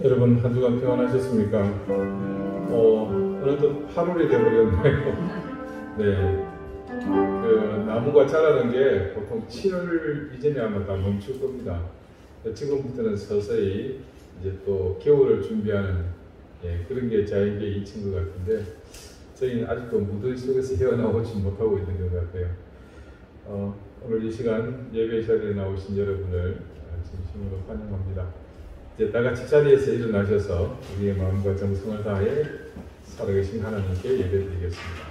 여러분 한 주간 평안하셨습니까? 오늘도 8월이 되어버렸네요. 네, 그 나무가 자라는 게 보통 7월 이전에 아마 다 멈출 겁니다. 지금부터는 서서히 이제 또 겨울을 준비하는 그런 게 자연계의 이치인 것 같은데 저희는 아직도 무더위 속에서 헤어나오지 못하고 있는 것 같아요. 오늘 이 시간 예배 자리에 나오신 여러분을 진심으로 환영합니다. 이제 다 같이 자리에서 일어나셔서 우리의 마음과 정성을 다해 살아계신 하나님께 예배드리겠습니다.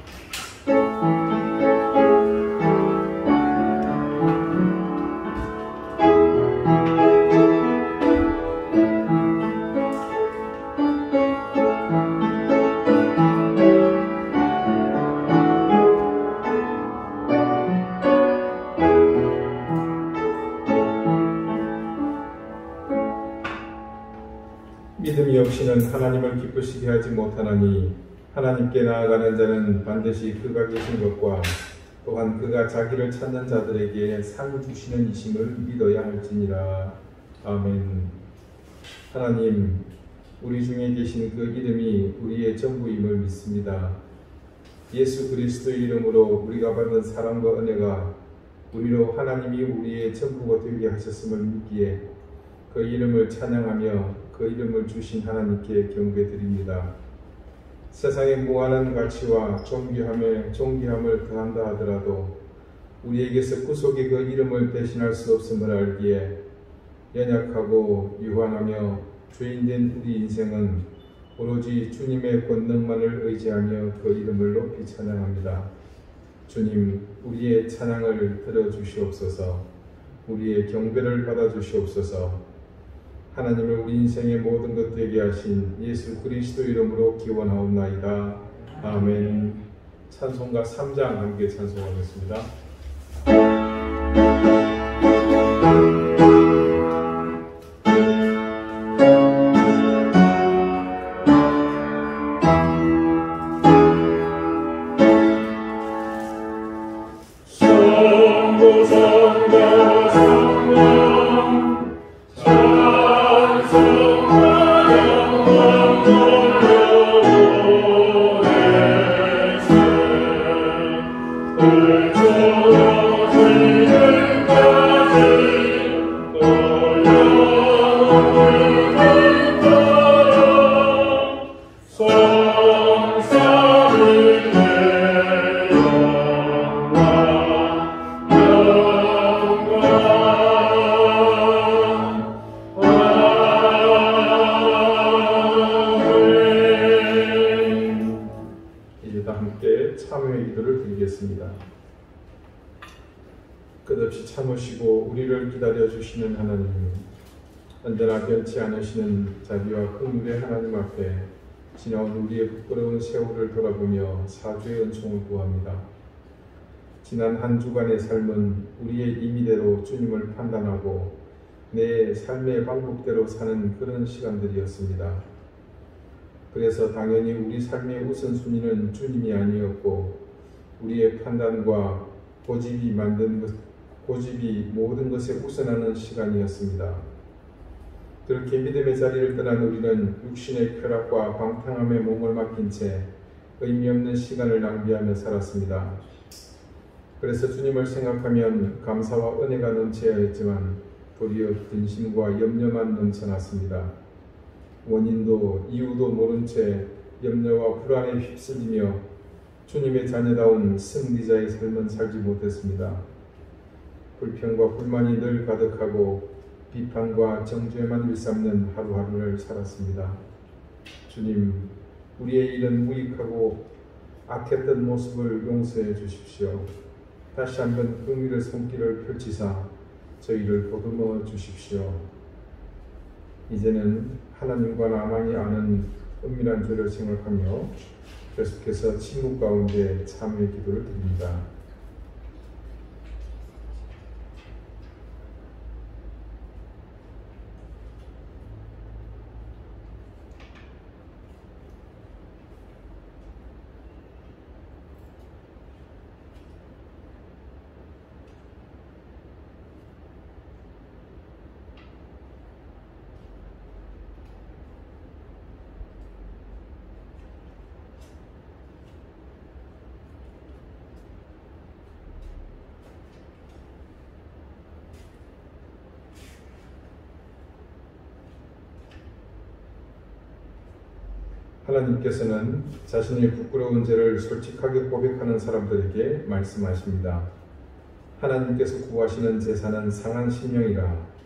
믿음이 없이는 하나님을 기쁘시게 하지 못하나니 하나님께 나아가는 자는 반드시 그가 계신 것과 또한 그가 자기를 찾는 자들에게 상 주시는 이심을 믿어야 할지니라. 아멘. 하나님, 우리 중에 계신 그 이름이 우리의 전부임을 믿습니다. 예수 그리스도의 이름으로 우리가 받은 사랑과 은혜가 우리로 하나님이 우리의 전부가 되게 하셨음을 믿기에 그 이름을 찬양하며 그 이름을 주신 하나님께 경배드립니다. 세상의 무한한 가치와 존귀함을 더한다 하더라도 우리에게서 구속의 그 이름을 대신할 수 없음을 알기에 연약하고 유한하며 죄인된 우리 인생은 오로지 주님의 권능만을 의지하며 그 이름을 높이 찬양합니다. 주님, 우리의 찬양을 들어주시옵소서. 우리의 경배를 받아주시옵소서. 하나님을 우리 인생의 모든 것 되게 하신 예수 그리스도 이름으로 기원하옵나이다. 아멘. 찬송가 3장 함께 찬송하겠습니다. 참회의 기도를 드리겠습니다. 끝없이 참으시고 우리를 기다려주시는 하나님, 언제나 변치 않으시는 자비와 긍휼의 하나님 앞에 지나온 우리의 부끄러운 세월을 돌아보며 사주의 은총을 구합니다. 지난 한 주간의 삶은 우리의 임의대로 주님을 판단하고 내 삶의 방법대로 사는 그런 시간들이었습니다. 그래서 당연히 우리 삶의 우선순위는 주님이 아니었고 우리의 판단과 고집이 모든 것에 우선하는 시간이었습니다. 그렇게 믿음의 자리를 떠난 우리는 육신의 쾌락과 방탕함에 몸을 맡긴 채 의미 없는 시간을 낭비하며 살았습니다. 그래서 주님을 생각하면 감사와 은혜가 넘쳐야 했지만 도리어 근심과 염려만 넘쳐났습니다. 원인도 이유도 모른 채 염려와 불안에 휩쓸리며 주님의 자녀다운 승리자의 삶은 살지 못했습니다. 불평과 불만이 늘 가득하고 비판과 정죄만 일삼는 하루하루를 살았습니다. 주님, 우리의 일은 무익하고 악했던 모습을 용서해 주십시오. 다시 한번 긍휼의 손길을 펼치사 저희를 보듬어 주십시오. 이제는 하나님과 나만이 아는 은밀한 죄를 생각하며 계속해서 침묵 가운데 참회의 기도를 드립니다. 하나님께서는 자신의 부끄러운 죄를 솔직하게 고백하는 사람들에게 말씀하십니다. 하나님께서 구하시는 제사는 상한 심령이라.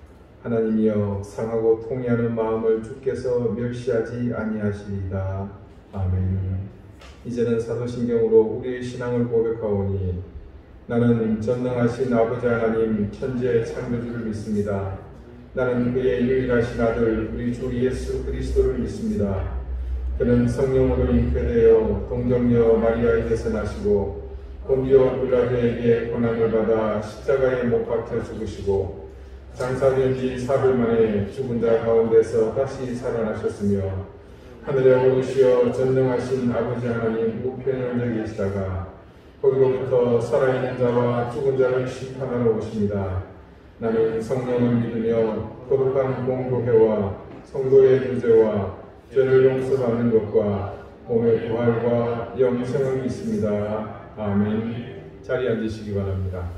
하나님이여 상하고 통회하는 마음을 주께서 멸시하지 아니하시리이다. 아멘. 이제는 사도신경으로 우리의 신앙을 고백하오니 나는 전능하신 아버지 하나님 천지의 창조주를 믿습니다. 나는 그의 유일하신 아들 우리 주 예수 그리스도를 믿습니다. 그는 성령으로 잉태되어 동정녀 마리아에게서 나시고 본디오 빌라도에게 고난을 받아 십자가에 못 박혀 죽으시고 장사된 지 사흘 만에 죽은 자 가운데서 다시 살아나셨으며 하늘에 오르시어 전능하신 아버지 하나님 우편에 앉아 계시다가 거기로부터 살아있는 자와 죽은 자를 심판하러 오십니다. 나는 성령을 믿으며 거룩한 공교회와 성도의 교제와 죄를 용서받는 것과 몸의 부활과 영생을 믿습니다. 아멘. 자리에 앉으시기 바랍니다.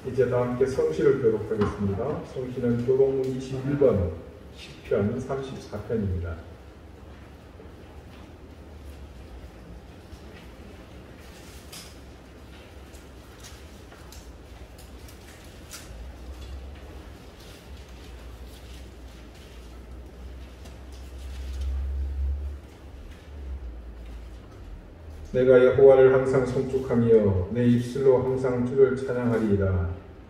이제 다 함께 성시를 교독하겠습니다. 성시는 교독문 21번, 시편 34편입니다. 내가 여호와를 항상 송축하며 내 입술로 항상 주를 찬양하리이다.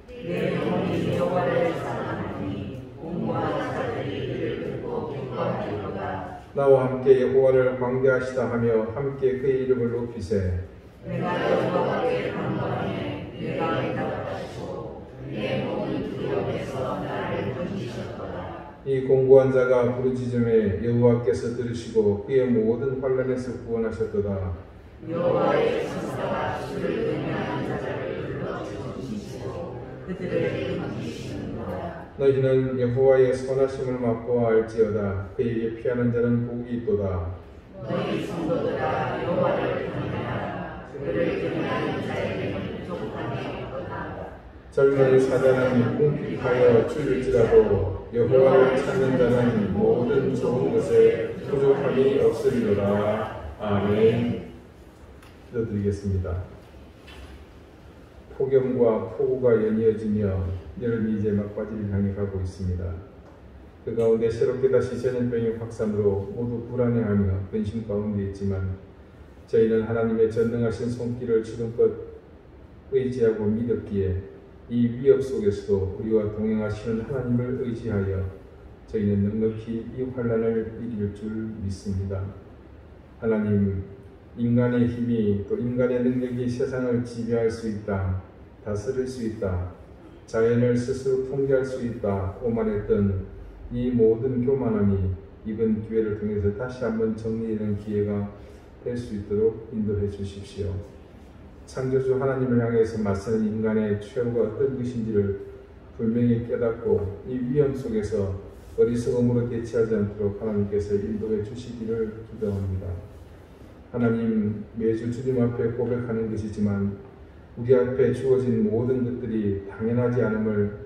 내 영혼이 여호와를 사랑하니 공고한 자들이 이를 듣고 기뻐하리로다. 나와 함께 여호와를 광대하시다 하며 함께 그의 이름을 높이세. 내가 여호와께 간구하네. 내가 응답하시고 내 몸은 두려움에서 나를 건지셨도다. 이 공고한 자가 부르짖음에 여호와께서 들으시고 그의 모든 환난에서 구원하셨도다. 여호와의 천사가 주를 의미하는 자들을 불러주시고 그들을 건지시는도다. 너희는 여호와의 선하심을 맛보아 알지어다. 그에게 피하는 자는 복이 있도다. 너희 성도들아 여호와를 경외하라. 그를 경외하는 자에게는 족함이 없도다. 젊은 사자는 궁핍하여 줄일지라도 여호와를 찾는 자는 모든 좋은 것에 부족함이 없으리로다. 아멘. 기도드리겠습니다. 폭염과 폭우가 연이어지며 여름이 이제 막바지를 향해 가고 있습니다. 그 가운데 새롭게 다시 전염병의 확산으로 모두 불안해하며 근심 가운데 있지만 저희는 하나님의 전능하신 손길을 지금껏 의지하고 믿었기에 이 위협 속에서도 우리와 동행하시는 하나님을 의지하여 저희는 넉넉히 이 환난을 이길 줄 믿습니다. 하나님, 인간의 힘이 또 인간의 능력이 세상을 지배할 수 있다, 다스릴 수 있다, 자연을 스스로 통제할 수 있다 오만했던 이 모든 교만함이 이번 기회를 통해서 다시 한번 정리되는 기회가 될 수 있도록 인도해 주십시오. 창조주 하나님을 향해서 맞서는 인간의 최후가 어떤 것인지를 분명히 깨닫고 이 위험 속에서 어리석음으로 대치하지 않도록 하나님께서 인도해 주시기를 기도합니다. 하나님, 매주 주님 앞에 고백하는 것이지만 우리 앞에 주어진 모든 것들이 당연하지 않음을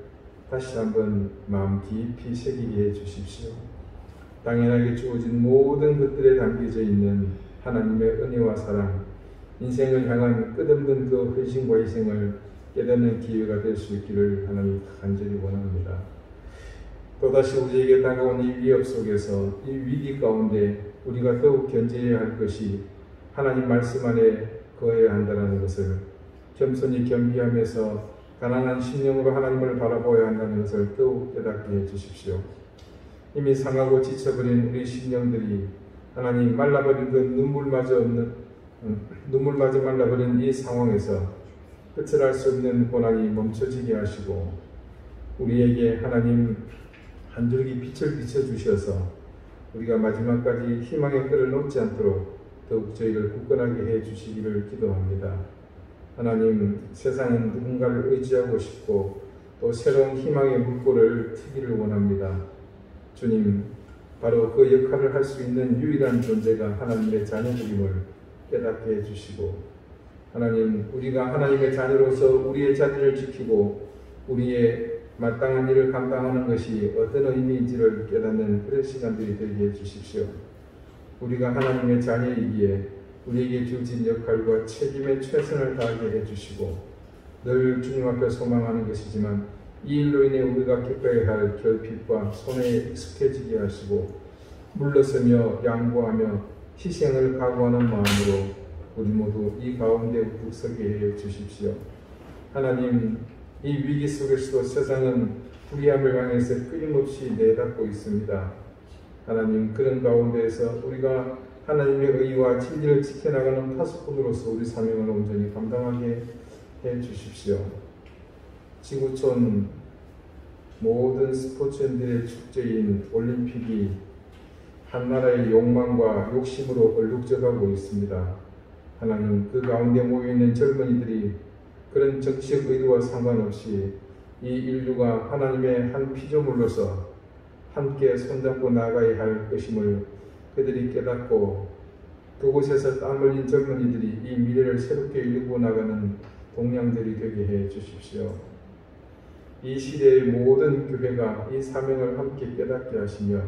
다시 한번 마음 깊이 새기게 해 주십시오. 당연하게 주어진 모든 것들에 담겨져 있는 하나님의 은혜와 사랑, 인생을 향한 끝없는 그 헌신과 희생을 깨닫는 기회가 될 수 있기를 하나님 간절히 원합니다. 또다시 우리에게 다가온 이 위협 속에서 이 위기 가운데 우리가 더욱 견제해야 할 것이 하나님 말씀 안에 거해야 한다는 것을 겸손히 겸비하면서 가난한 심령으로 하나님을 바라보아야 한다는 것을 더욱 깨닫게 해주십시오. 이미 상하고 지쳐버린 우리 심령들이 하나님 말라버린 그 눈물마저 말라버린 이 상황에서 끝을 알 수 없는 고난이 멈춰지게 하시고 우리에게 하나님 한 줄기 빛을 비춰주셔서 우리가 마지막까지 희망의 끈을 놓지 않도록 더욱 저희를 굳건하게 해주시기를 기도합니다. 하나님, 세상은 누군가를 의지하고 싶고 또 새로운 희망의 물꼬를 트기를 원합니다. 주님, 바로 그 역할을 할 수 있는 유일한 존재가 하나님의 자녀들임을 깨닫게 해주시고 하나님, 우리가 하나님의 자녀로서 우리의 자리를 지키고 우리의 마땅한 일을 감당하는 것이 어떤 의미인지를 깨닫는 그런 시간들이 되게 해주십시오. 우리가 하나님의 자녀이기에 우리에게 주어진 역할과 책임에 최선을 다하게 해주시고 늘 주님 앞에 소망하는 것이지만 이 일로 인해 우리가 겪어야 할 결핍과 손해에 익숙해지게 하시고 물러서며 양보하며 희생을 각오하는 마음으로 우리 모두 이 가운데 우뚝 서게 해 주십시오. 하나님, 이 위기 속에서도 세상은 불의함을 향해서 끊임없이 내닫고 있습니다. 하나님, 그런 가운데에서 우리가 하나님의 의와 진리를 지켜나가는 파수꾼으로서 우리 사명을 온전히 감당하게 해 주십시오. 지구촌 모든 스포츠인들의 축제인 올림픽이 한 나라의 욕망과 욕심으로 얼룩져가고 있습니다. 하나님, 그 가운데 모여있는 젊은이들이 그런 정치적 의도와 상관없이 이 인류가 하나님의 한 피조물로서 함께 손잡고 나가야 할 것임을 그들이 깨닫고 그곳에서 땀 흘린 젊은이들이 이 미래를 새롭게 이루고 나가는 동량들이 되게 해 주십시오. 이 시대의 모든 교회가 이 사명을 함께 깨닫게 하시며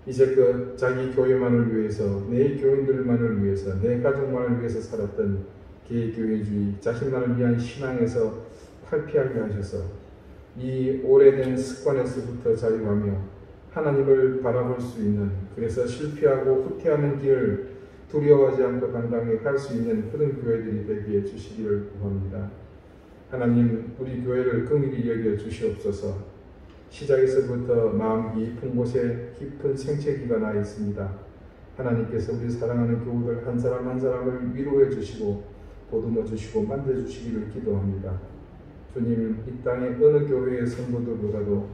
이제 그 자기 교회만을 위해서, 내 교인들만을 위해서, 내 가족만을 위해서 살았던 개교회주의, 자신만을 위한 신앙에서 탈피하게 하셔서 이 오래된 습관에서부터 자유하며 하나님을 바라볼 수 있는, 그래서 실패하고 후퇴하는 길을 두려워하지 않고 당당히 갈 수 있는 그런 교회들이 되게 해주시기를 구합니다. 하나님, 우리 교회를 긍휼히 여겨 주시옵소서. 시작에서부터 마음 깊은 곳에 깊은 생채기가 나 있습니다. 하나님께서 우리 사랑하는 교우들 한 사람 한 사람을 위로해 주시고 보듬어 주시고 만져 주시기를 기도합니다. 주님, 이 땅의 어느 교회의 성도들보다도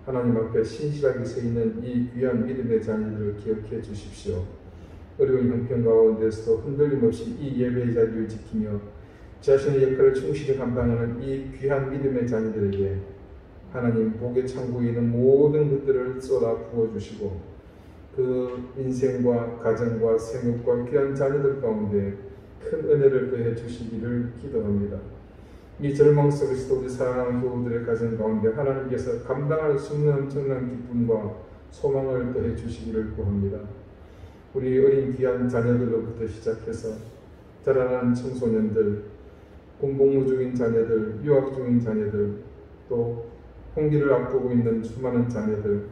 하나님 앞에 신실하게 서 있는 이 귀한 믿음의 자녀들을 기억해 주십시오. 어려운 형편 가운데서도 흔들림 없이 이 예배의 자리를 지키며 자신의 역할을 충실히 감당하는 이 귀한 믿음의 자녀들에게 하나님 복의 창고에 있는 모든 것들을 쏟아 부어주시고 그 인생과 가정과 생업과 귀한 자녀들 가운데 큰 은혜를 더해 주시기를 기도합니다. 이 절망 속에서도 우리 사랑하는 교우들의 가정 가운데 하나님께서 감당할 수 없는 엄청난 기쁨과 소망을 더해 주시기를 구합니다. 우리 어린 귀한 자녀들로부터 시작해서 자라난 청소년들, 군복무 중인 자녀들, 유학 중인 자녀들, 또 홍기를 앞두고 있는 수많은 자녀들,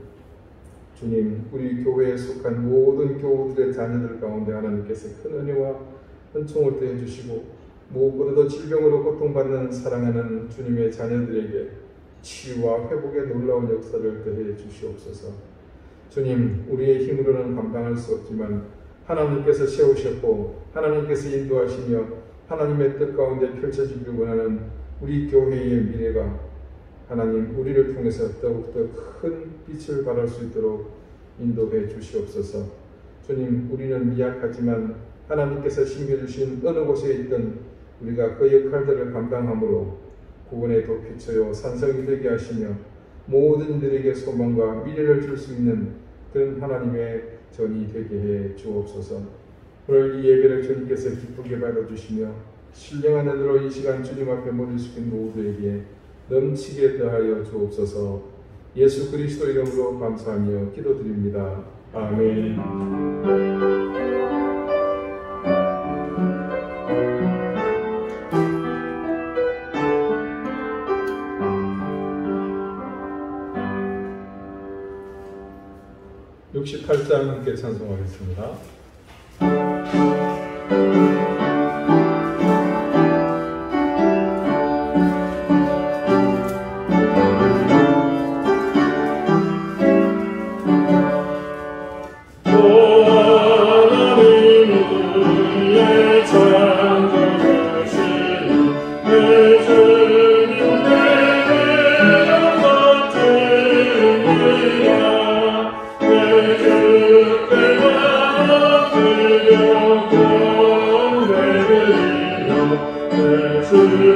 주님, 우리 교회에 속한 모든 교우들의 자녀들 가운데 하나님께서 큰 은혜와 은총을 더해 주시고 무엇보다도 질병으로 고통받는 사랑하는 주님의 자녀들에게 치유와 회복의 놀라운 역사를 더해 주시옵소서. 주님, 우리의 힘으로는 감당할 수 없지만 하나님께서 세우셨고 하나님께서 인도하시며 하나님의 뜻 가운데 펼쳐지기를 원하는 우리 교회의 미래가 하나님, 우리를 통해서 더욱더 큰 빛을 발할 수 있도록 인도해 주시옵소서. 주님, 우리는 미약하지만 하나님께서 심겨주신 어느 곳에 있던 우리가 그 역할들을 감당함으로 구원의 도피처요 산성이 되게 하시며 모든 이들에게 소망과 미래를 줄 수 있는 그런 하나님의 전이 되게 해 주옵소서. 오늘 이 예배를 주님께서 기쁘게 받아주시며 신령한 은혜로 이 시간 주님 앞에 머리 숙인 모두에게 넘치게 더하여 주옵소서. 예수 그리스도 이름으로 감사하며 기도드립니다. 아멘. 68장 함께 찬송하겠습니다. 주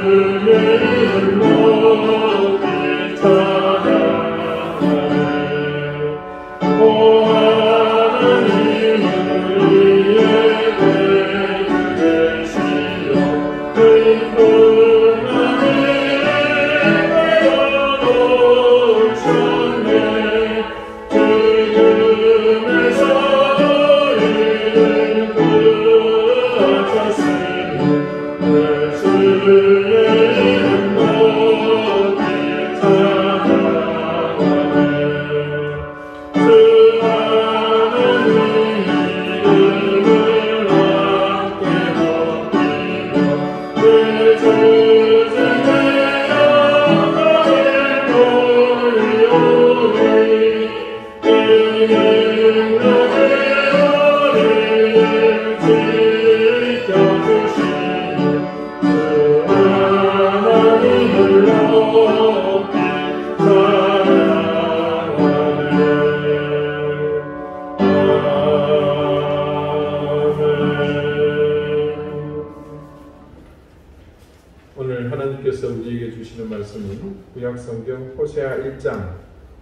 말씀은 구약 성경 호세아 1장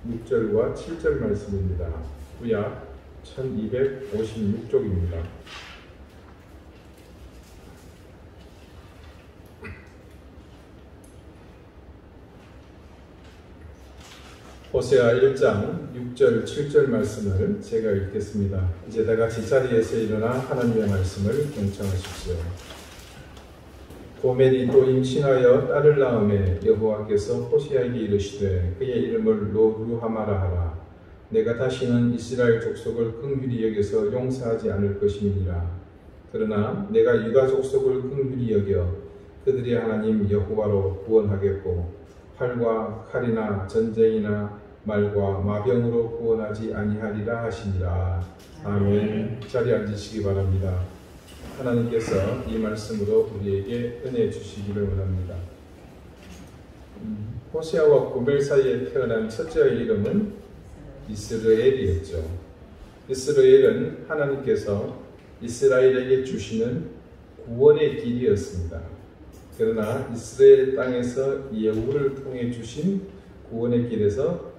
6절과 7절 말씀입니다. 구약 1256쪽입니다. 호세아 1장 6절 7절 말씀을 제가 읽겠습니다. 이제 다 같이 자리에서 일어나 하나님의 말씀을 경청하십시오. 고멜이 또 임신하여 딸을 낳음에 여호와께서 호세아에게 이르시되 그의 이름을 로루하마라 하라. 내가 다시는 이스라엘 족속을 긍휼히 여겨서 용서하지 않을 것임이니라. 그러나 내가 유다 족속을 긍휼히 여겨 그들의 하나님 여호와로 구원하겠고 활과 칼이나 전쟁이나 말과 마병으로 구원하지 아니하리라 하시니라. 아멘. 자리에 앉으시기 바랍니다. 하나님께서 이 말씀으로 우리에게 은혜 주시기를 원합니다. 호세아와 고멜 사이에 태어난 첫째의 이름은 이스라엘이었죠. 이스라엘은 하나님께서 이스라엘에게 주시는 구원의 길이었습니다. 그러나 이스라엘 땅에서 예후를 통해 주신 구원의 길에서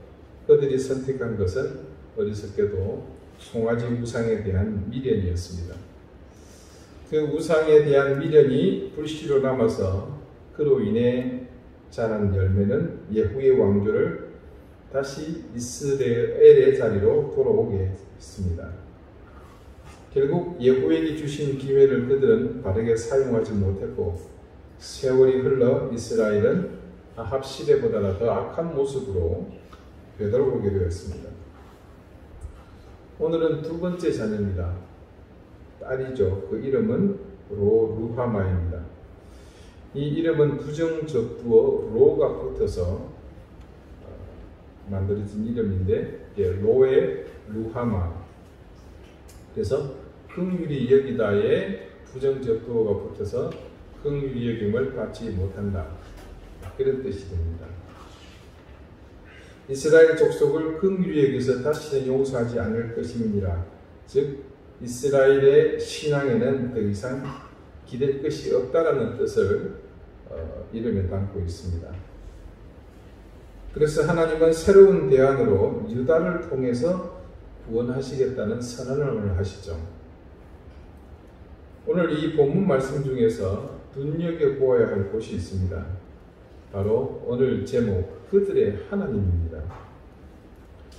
그들이 선택한 것은 어리석게도 송아지 우상에 대한 미련이었습니다. 그 우상에 대한 미련이 불씨로 남아서 그로 인해 자란 열매는 예후의 왕조를 다시 이스라엘의 자리로 돌아오게 했습니다. 결국 예후에게 주신 기회를 그들은 바르게 사용하지 못했고 세월이 흘러 이스라엘은 아합 시대보다 더 악한 모습으로 되돌아오게 되었습니다. 오늘은 두 번째 자녀입니다. 딸이죠. 그 이름은 로루하마입니다. 이 이름은 부정적두어 로가 붙어서 만들어진 이름인데 로의 루하마. 그래서 긍휼히 여기다에 부정적두어가 붙어서 긍휼히 여김을 받지 못한다. 그런 뜻이 됩니다. 이스라엘 족속을 긍휼히 여기서 다시는 용서하지 않을 것임이니라. 즉 이스라엘의 신앙에는 더 이상 기댈 것이 없다라는 뜻을 이름에 담고 있습니다. 그래서 하나님은 새로운 대안으로 유다를 통해서 구원하시겠다는 선언을 하시죠. 오늘 이 본문 말씀 중에서 눈여겨보아야 할 곳이 있습니다. 바로 오늘 제목 그들의 하나님입니다.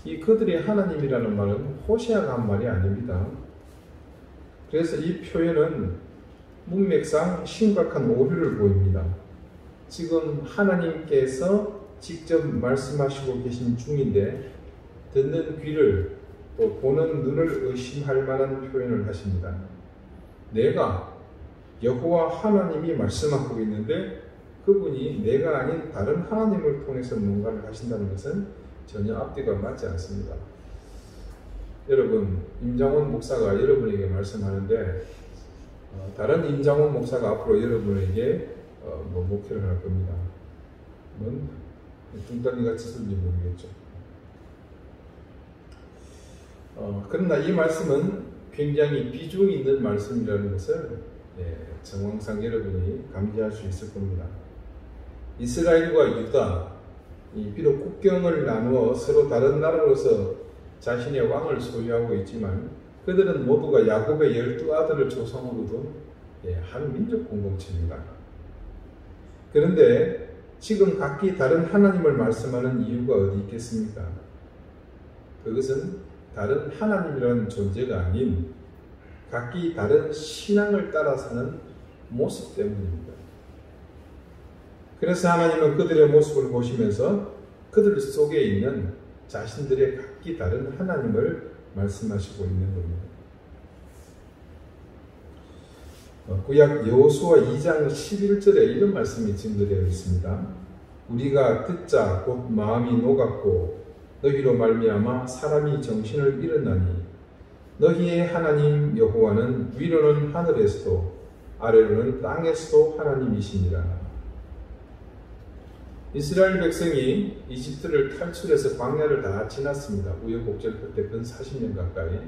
이 그들의 하나님이라는 말은 호세아가 한 말이 아닙니다. 그래서 이 표현은 문맥상 심각한 오류를 보입니다. 지금 하나님께서 직접 말씀하시고 계신 중인데 듣는 귀를 또 보는 눈을 의심할 만한 표현을 하십니다. 내가 여호와 하나님이 말씀하고 있는데 그분이 내가 아닌 다른 하나님을 통해서 뭔가를 하신다는 것은 전혀 앞뒤가 맞지 않습니다. 여러분, 임장원 목사가 여러분에게 말씀하는데 다른 임장원 목사가 앞으로 여러분에게 목회를 할 겁니다. 뚱딴이가 짓을지 모르겠죠. 그러나 이 말씀은 굉장히 비중 있는 말씀이라는 것을 정황상 여러분이 감지할 수 있을 겁니다. 이스라엘과 유다, 비록 국경을 나누어 서로 다른 나라로서 자신의 왕을 소유하고 있지만 그들은 모두가 야곱의 12아들을 조상으로 둔 한 민족 공동체입니다. 그런데 지금 각기 다른 하나님을 말씀하는 이유가 어디 있겠습니까? 그것은 다른 하나님이라는 존재가 아닌 각기 다른 신앙을 따라 사는 모습 때문입니다. 그래서 하나님은 그들의 모습을 보시면서 그들 속에 있는 자신들의 각기 다른 하나님을 말씀하시고 있는 겁니다. 구약 여호수아 2장 11절에 이런 말씀이 증거되어 있습니다. 우리가 듣자 곧 마음이 녹았고 너희로 말미암아 사람이 정신을 잃었나니 너희의 하나님 여호와는 위로는 하늘에서도 아래로는 땅에서도 하나님이시니라. 이스라엘 백성이 이집트를 탈출해서 광야를 다 지났습니다. 우여곡절 끝에 근 40년 가까이.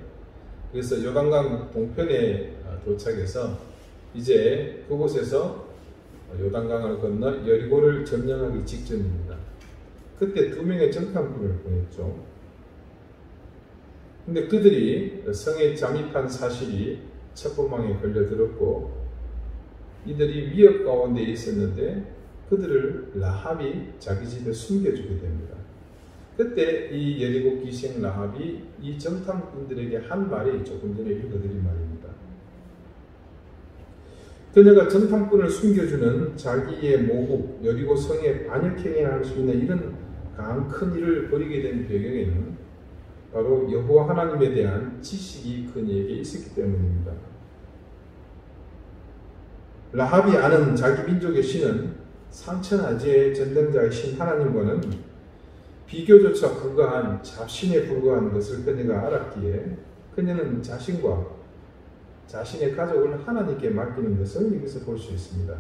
그래서 요단강 동편에 도착해서 이제 그곳에서 요단강을 건너 여리고를 점령하기 직전입니다. 그때 2명의 정탐꾼을 보냈죠. 근데 그들이 성에 잠입한 사실이 첩보망에 걸려들었고 이들이 위협 가운데 있었는데 그들을 라합이 자기 집에 숨겨주게 됩니다. 그때 이 여리고 기생 라합이 이 정탐꾼들에게 한 말이 조금 전에 읽어드린 말입니다. 그녀가 정탐꾼을 숨겨주는 자기의 모국 여리고 성에 반역행위를 할 수 있는 이런 강한 큰 일을 벌이게 된 배경에는 바로 여호와 하나님에 대한 지식이 그녀에게 있었기 때문입니다. 라합이 아는 자기 민족의 신은 상천하지의 전능자이신 하나님과는 비교조차 불가한 잡신에 불과한 것을 그녀가 알았기에 그녀는 자신과 자신의 가족을 하나님께 맡기는 것을 여기서 볼 수 있습니다.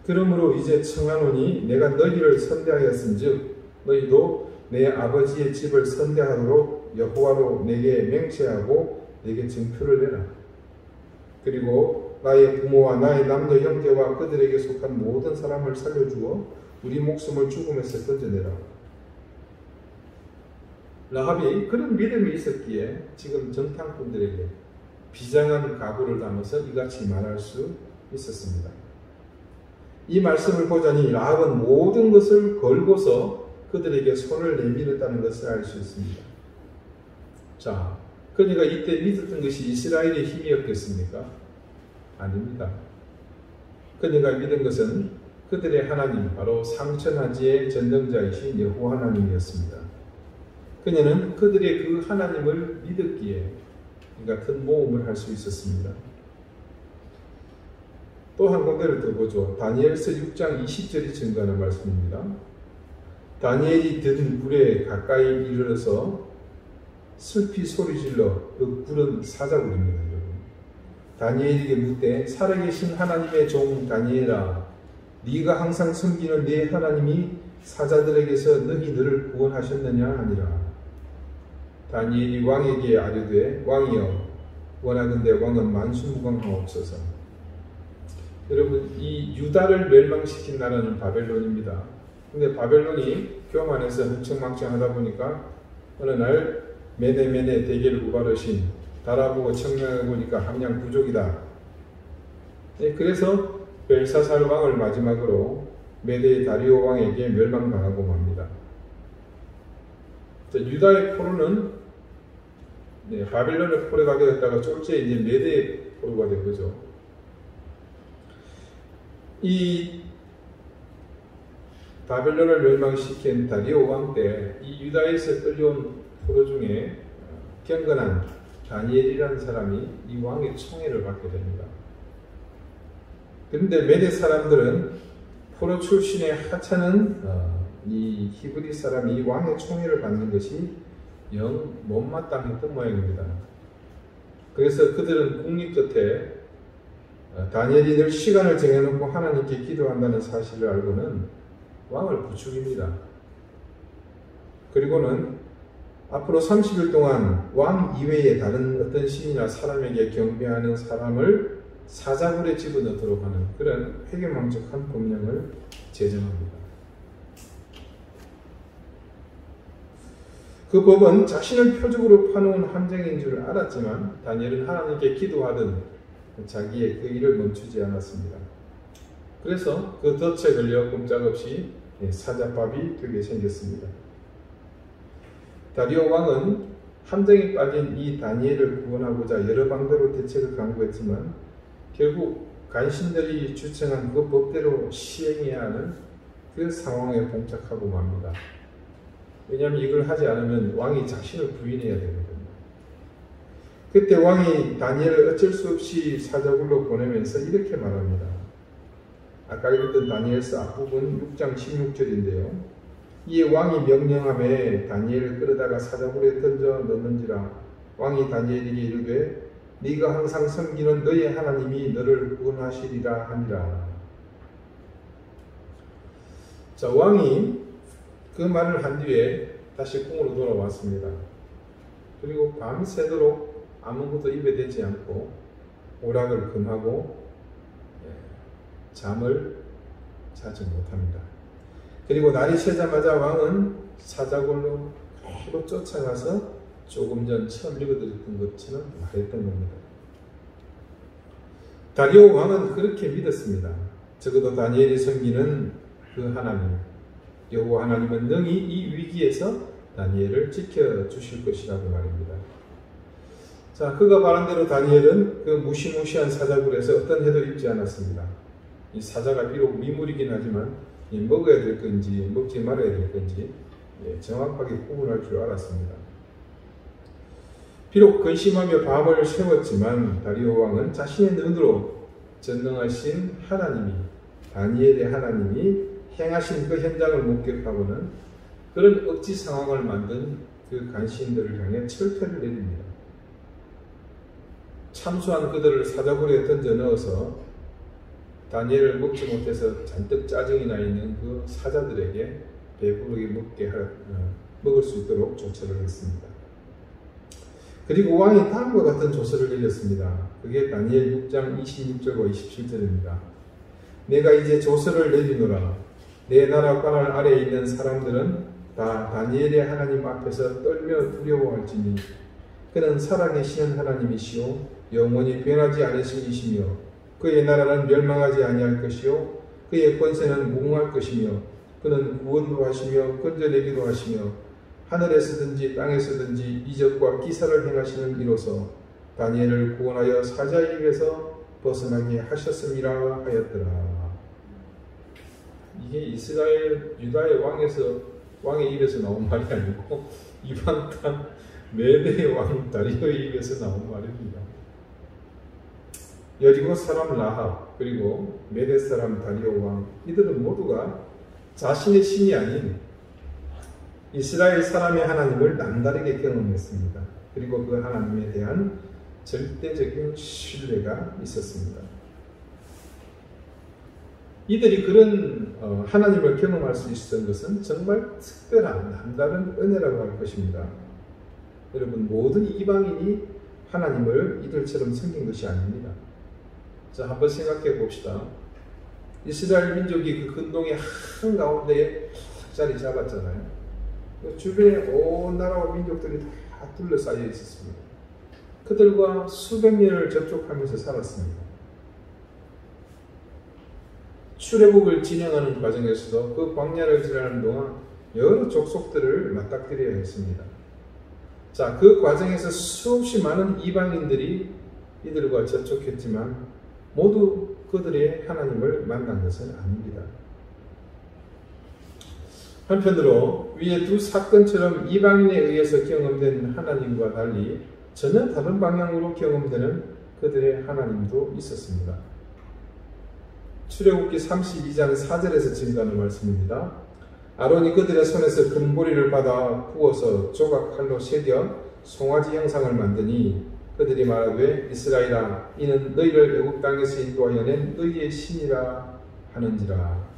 그러므로 이제 청하노니 내가 너희를 선대하였은즉 너희도 내 아버지의 집을 선대하도록 여호와로 내게 맹세하고 내게 증표를 내라. 그리고 나의 부모와 나의 남녀 형제와 그들에게 속한 모든 사람을 살려주어 우리 목숨을 죽음에서 건져내라. 라합이 그런 믿음이 있었기에 지금 정탐꾼들에게 비장한 각오를 담아서 이같이 말할 수 있었습니다. 이 말씀을 보자니 라합은 모든 것을 걸고서 그들에게 손을 내밀었다는 것을 알 수 있습니다. 자, 그녀가 이때 믿었던 것이 이스라엘의 힘이었겠습니까? 아닙니다. 그녀가 믿은 것은 그들의 하나님, 바로 상천하지의 전능자이신 여호와 하나님이었습니다. 그녀는 그들의 그 하나님을 믿었기에 이 같은 모험을 할 수 있었습니다. 또 한 군데를 더 보죠. 다니엘서 6장 20절이 증거하는 말씀입니다. 다니엘이 든 불에 가까이 이르러서 슬피 소리질러 그 불은 사자굴입니다. 여러분. 다니엘에게 묻되 살아계신 하나님의 종 다니엘아, 네가 항상 섬기는 네 하나님이 사자들에게서 너희 너를 구원하셨느냐 하니라. 다니엘이 왕에게 아뢰되 왕이여 원하건대 왕은 만수무강하옵소서. 여러분, 이 유다를 멸망시킨 나라는 바벨론입니다. 근데 바벨론이 교만해서 흥청망청하다 보니까 어느 날 메네메네 대계를 우발하신 달아보고 청명해 보니까 함량 부족이다. 그래서 벨사살 왕을 마지막으로 메대 다리오 왕에게 멸망당하고 맙니다. 유다의 포로는 바벨론의 포로가 되었다가 졸지에 이제 메대의 포로가 된 거죠. 이 바벨론을 멸망시킨 다리오 왕 때 이 유다에서 끌려온 포로 중에 경건한 다니엘이라는 사람이 이 왕의 총애를 받게 됩니다. 그런데 메대 사람들은 포로 출신의 하찮은 이 히브리 사람이 왕의 총애를 받는 것이 영 못마땅했던 모양입니다. 그래서 그들은 국립 끝에 다니엘이 늘 시간을 정해놓고 하나님께 기도한다는 사실을 알고는 왕을 부추깁니다. 그리고는 앞으로 30일 동안 왕 이외의 다른 어떤 신이나 사람에게 경배하는 사람을 사자굴에 집어넣도록 하는 그런 회개망적한 법령을 제정합니다. 그 법은 자신을 표적으로 파놓은 함정인 줄 알았지만 다니엘은 하나님께 기도하던 자기의 그 일을 멈추지 않았습니다. 그래서 그 덫에 걸려 꼼짝없이 사자밥이 되게 생겼습니다. 다리오 왕은 함정에 빠진 이 다니엘을 구원하고자 여러 방도로 대책을 강구했지만 결국 간신들이 주청한 그 법대로 시행해야 하는 그 상황에 봉착하고 맙니다. 왜냐하면 이걸 하지 않으면 왕이 자신을 부인해야 되거든요. 그때 왕이 다니엘을 어쩔 수 없이 사자굴로 보내면서 이렇게 말합니다. 아까 읽었던 다니엘서 앞부분 6장 16절인데요. 이에 왕이 명령하매 다니엘을 끌어다가 사자굴에 던져 넣는지라. 왕이 다니엘에게 이르되 네가 항상 섬기는 너의 하나님이 너를 구원하시리라 하니라. 자, 왕이 그 말을 한 뒤에 다시 궁으로 돌아왔습니다. 그리고 밤새도록 아무것도 입에 대지 않고 오락을 금하고 잠을 자지 못합니다. 그리고 날이 새자마자 왕은 사자굴로 그대로 쫓아가서 조금 전 처음 읽어드렸던 것처럼 말했던 겁니다. 다리오 왕은 그렇게 믿었습니다. 적어도 다니엘이 섬기는 그 하나님, 여호와 하나님은 능히 이 위기에서 다니엘을 지켜주실 것이라고 말입니다. 자, 그가 말한 대로 다니엘은 그 무시무시한 사자굴에서 어떤 해도 입지 않았습니다. 이 사자가 비록 미물이긴 하지만 먹어야 될 건지 먹지 말아야 될 건지 정확하게 구분할 줄 알았습니다. 비록 근심하며 밤을 새웠지만 다리오 왕은 자신의 눈으로 전능하신 하나님이, 다니엘의 하나님이 행하신 그 현장을 목격하고는 그런 억지 상황을 만든 그 간신들을 향해 철퇴를 내립니다. 참수한 그들을 사자굴에 던져 넣어서 다니엘을 먹지 못해서 잔뜩 짜증이 나 있는 그 사자들에게 배부르게 먹을 수 있도록 조처를 했습니다. 그리고 왕이 다음과 같은 조서를 내렸습니다. 그게 다니엘 6장 26절과 27절입니다. 내가 이제 조서를 내리노라. 내 나라 관할 아래에 있는 사람들은 다 다니엘의 하나님 앞에서 떨며 두려워할지니 그는 살아계시는 하나님이시오 영원히 변하지 않으신 이시며 그의 나라는 멸망하지 아니할 것이요 그의 권세는 무궁할 것이며 그는 구원도 하시며 건져내기도 하시며 하늘에서든지 땅에서든지 이적과 기사를 행하시는 이로서 다니엘을 구원하여 사자의 입에서 벗어나게 하셨음이라 하였더라. 이게 이스라엘 유다의 왕의 입에서 나온 말이 아니고 이방 땅 메대의 왕 다리오의 입에서 나온 말입니다. 여리고 사람 라합 그리고 메대 사람 다리오 왕 이들은 모두가 자신의 신이 아닌 이스라엘 사람의 하나님을 남다르게 경험했습니다. 그리고 그 하나님에 대한 절대적인 신뢰가 있었습니다. 이들이 그런 하나님을 경험할 수 있었던 것은 정말 특별한 남다른 은혜라고 할 것입니다. 여러분, 모든 이방인이 하나님을 이들처럼 섬긴 것이 아닙니다. 자, 한번 생각해 봅시다. 이스라엘 민족이 그 근동의 한가운데에 자리 잡았잖아요. 주변에 온 나라와 민족들이 다 둘러싸여 있었습니다. 그들과 수백 년을 접촉하면서 살았습니다. 출애굽을 진행하는 과정에서도 그 광야를 지나는 동안 여러 족속들을 맞닥뜨려야 했습니다. 자, 그 과정에서 수없이 많은 이방인들이 이들과 접촉했지만 모두 그들의 하나님을 만난 것은 아닙니다. 한편으로 위의 두 사건처럼 이방인에 의해서 경험된 하나님과 달리 전혀 다른 방향으로 경험되는 그들의 하나님도 있었습니다. 출애굽기 32장 4절에서 증가하는 말씀입니다. 아론이 그들의 손에서 금보리를 받아 부어서 조각 칼로 새겨 송아지 형상을 만드니 그들이 말하되 이스라엘아 이는 너희를 애굽 땅에서 인도하여 낸 너희의 신이라 하는지라.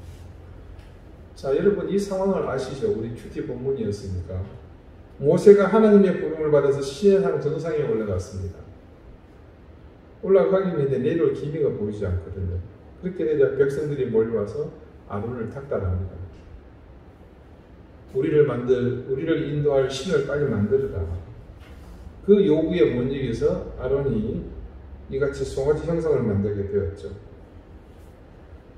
자, 여러분 이 상황을 아시죠? 우리 큐티 본문이었으니까 모세가 하나님의 부름을 받아서 시내산 정상에 올라갔습니다. 올라가기는 내려올 기미가 보이지 않거든요. 그렇게 되자 백성들이 몰려와서 아론을 탁달합니다. 우리를 인도할 신을 빨리 만들어라. 그 요구에 못 이겨서 아론이 이같이 송아지 형상을 만들게 되었죠.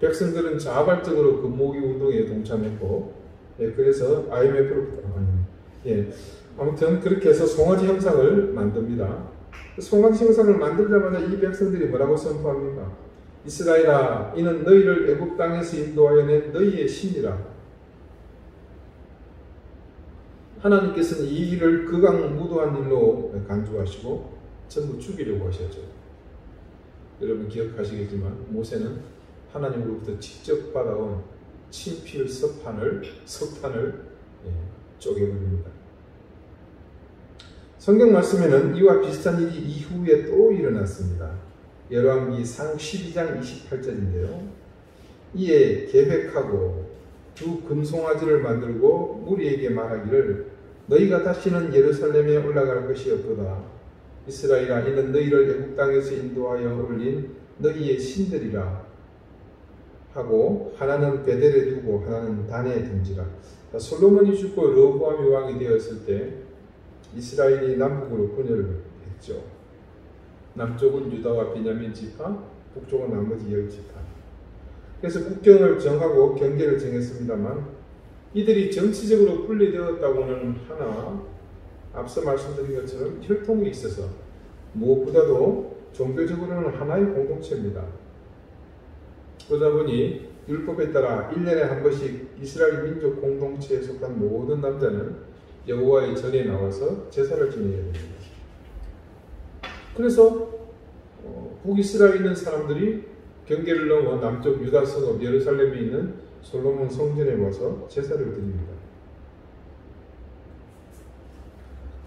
백성들은 자발적으로 그 모기 운동에 동참했고, 그래서 IMF로 아무튼 그렇게 해서 송아지 형상을 만듭니다. 송아지 형상을 만들자마자 이 백성들이 뭐라고 선포합니까? 이스라엘아, 이는 너희를 애굽 땅에서 인도하여 낸 너희의 신이라. 하나님께서는 이 일을 극악무도한 일로 간주하시고 전부 죽이려고 하셨죠. 여러분 기억하시겠지만 모세는 하나님으로부터 직접 받아온 친필 석판을 쪼개버립니다. 성경 말씀에는 이와 비슷한 일이 이후에 또 일어났습니다. 열왕기상 12장 28절인데요. 이에 계획하고 두 금송아지를 만들고 무리에게 말하기를 너희가 다시는 예루살렘에 올라갈 것이 없도다. 이스라엘아, 이는 너희를 애굽 땅에서 인도하여 올린 너희의 신들이라. 하고 하나는 베델에 두고 하나는 단에 둔지라. 솔로몬이 죽고 르호보암이 왕이 되었을 때 이스라엘이 남북으로 분열을 했죠. 남쪽은 유다와 베냐민 지파, 북쪽은 나머지 10지파. 그래서 국경을 정하고 경계를 정했습니다만 이들이 정치적으로 분리되었다고는 하나 앞서 말씀드린 것처럼 혈통이 있어서 무엇보다도 종교적으로는 하나의 공동체입니다. 그러다 보니 율법에 따라 1년에 한 번씩 이스라엘 민족 공동체에 속한 모든 남자는 여호와의 전에 나와서 제사를 지내야 됩니다. 그래서 북이스라엘에 있는 사람들이 경계를 넘어 남쪽 유다 성읍 예루살렘에 있는 솔로몬 성전에 와서 제사를 드립니다.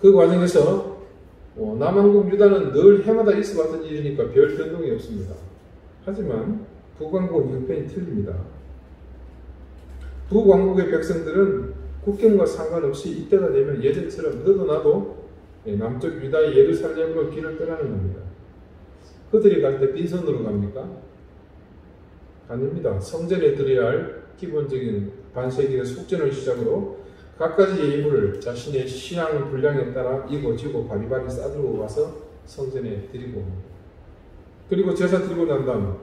그 과정에서 남한국 유다는 늘 해마다 있어왔던 일이니까 별 변동이 없습니다. 하지만 북왕국은 형편이 틀립니다. 북왕국의 백성들은 국경과 상관없이 이때가 되면 예전처럼 너도 나도 남쪽 유다의 예루살렘으로 길을 떠나는 겁니다. 그들이 갈 때 빈손으로 갑니까? 아닙니다. 성전에 드려야 할 기본적인 반세기의 속전을 시작으로 갖가지 예물을 자신의 신앙 분량에 따라 이고지고 바리바리 싸들고 가서 성전에 드리고 옵니다. 그리고 제사 드리고 난 다음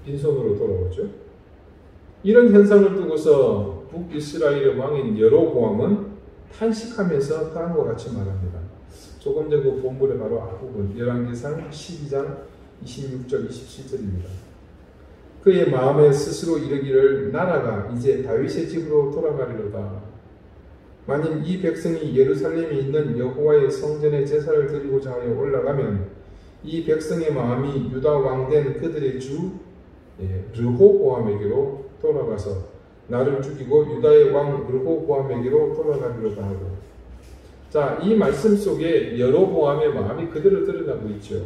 빈손으로 돌아오죠. 이런 현상을 두고서 북이스라엘의 왕인 여로보암은 탄식하면서 다음과 같이 말합니다. 조금 전 그 본문의 바로 앞부분 열왕기상 12장 26절 27절입니다. 그의 마음에 스스로 이르기를 나라가 이제 다윗의 집으로 돌아가리로다. 만일 이 백성이 예루살렘에 있는 여호와의 성전에 제사를 드리고자 하여 올라가면 이 백성의 마음이 유다 왕된 그들의 주 르호보암에게로 돌아가서 나를 죽이고 유다의 왕 르호보암에게로 돌아가리로다 하고. 자, 이 말씀 속에 여로보암의 마음이 그대로 드러나고 있죠.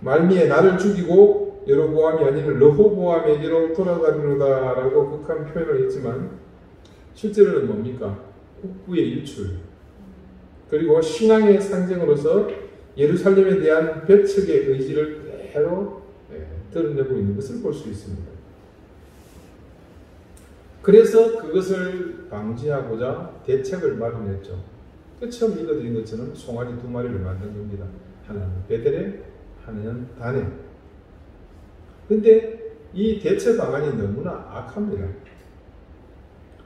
말미에 나를 죽이고 여로보암이 아닌 르호보암에게로 돌아가리로다 라고 극한 표현을 했지만 실제로는 뭡니까? 국부의 유출, 그리고 신앙의 상징으로서 예루살렘에 대한 배척의 의지를 그대로 드러내고 있는 것을 볼 수 있습니다. 그래서 그것을 방지하고자 대책을 마련했죠. 처음 읽어드린 것처럼 송아지 2마리를 만든 겁니다. 하나는 베델에, 하나는 단에. 근데 이 대체 방안이 너무나 악합니다.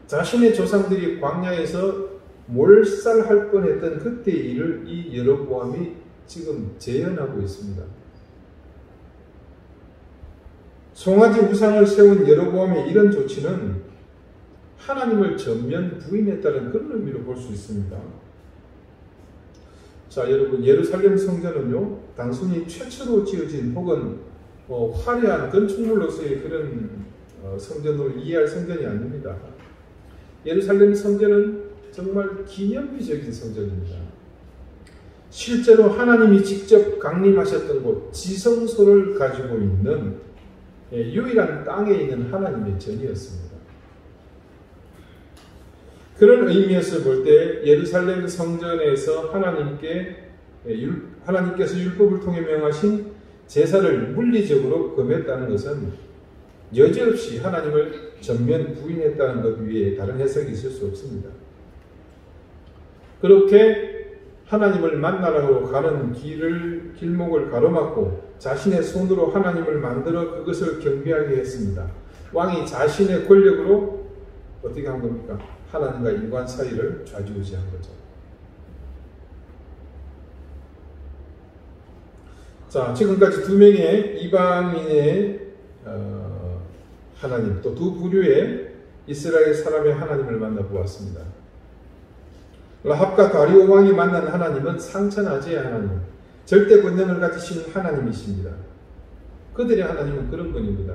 자신의 조상들이 광야에서 몰살할 뻔했던 그때의 일을 이 여로보암이 지금 재현하고 있습니다. 송아지 우상을 세운 여로보암의 이런 조치는 하나님을 전면 부인했다는 그런 의미로 볼 수 있습니다. 자, 여러분, 예루살렘 성전은요, 단순히 최초로 지어진 혹은 화려한 건축물로서의 그런 성전으로 이해할 성전이 아닙니다. 예루살렘 성전은 정말 기념비적인 성전입니다. 실제로 하나님이 직접 강림하셨던 곳, 지성소를 가지고 있는 유일한 땅에 있는 하나님의 전이었습니다. 그런 의미에서 볼 때 예루살렘 성전에서 하나님께서 율법을 통해 명하신 제사를 물리적으로 금했다는 것은 여지없이 하나님을 전면 부인했다는 것 위에 다른 해석이 있을 수 없습니다. 그렇게 하나님을 만나러 가는 길목을 가로막고 자신의 손으로 하나님을 만들어 그것을 경배하게 했습니다. 왕이 자신의 권력으로 어떻게 한 겁니까? 하나님과 인간 사이를 좌지우지한 거죠. 자, 지금까지 2명의 이방인의 하나님, 또 2 부류의 이스라엘 사람의 하나님을 만나보았습니다. 라합과 다리오 왕이 만난 하나님은 상천하지의 하나님, 절대 권능을 가지신 하나님이십니다. 그들의 하나님은 그런 분입니다.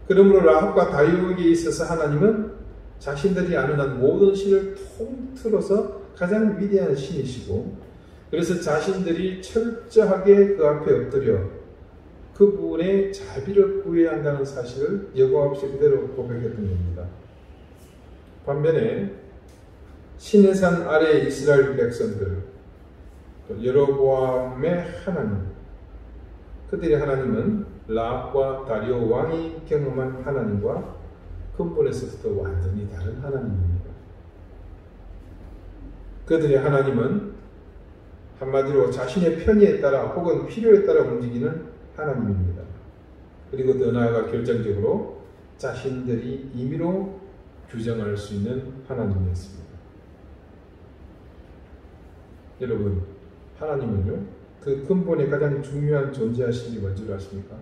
그러므로 라합과 다리오에게 있어서 하나님은 자신들이 아는 한 모든 신을 통틀어서 가장 위대한 신이시고, 그래서 자신들이 철저하게 그 앞에 엎드려 그분의 자비를 구해야 한다는 사실을 여과 없이 그대로 고백했던 겁니다. 반면에 신의 산 아래 이스라엘 백성들, 여로보암의 하나님, 그들의 하나님은 라과 다리오 왕이 경험한 하나님과 근본에서부터 완전히 다른 하나님입니다. 그들의 하나님은 한마디로 자신의 편의에 따라 혹은 필요에 따라 움직이는 하나님입니다. 그리고 더 나아가 결정적으로 자신들이 임의로 규정할 수 있는 하나님이었습니다. 여러분, 하나님은요, 그 근본에 가장 중요한 존재하신 게 뭔지 아십니까?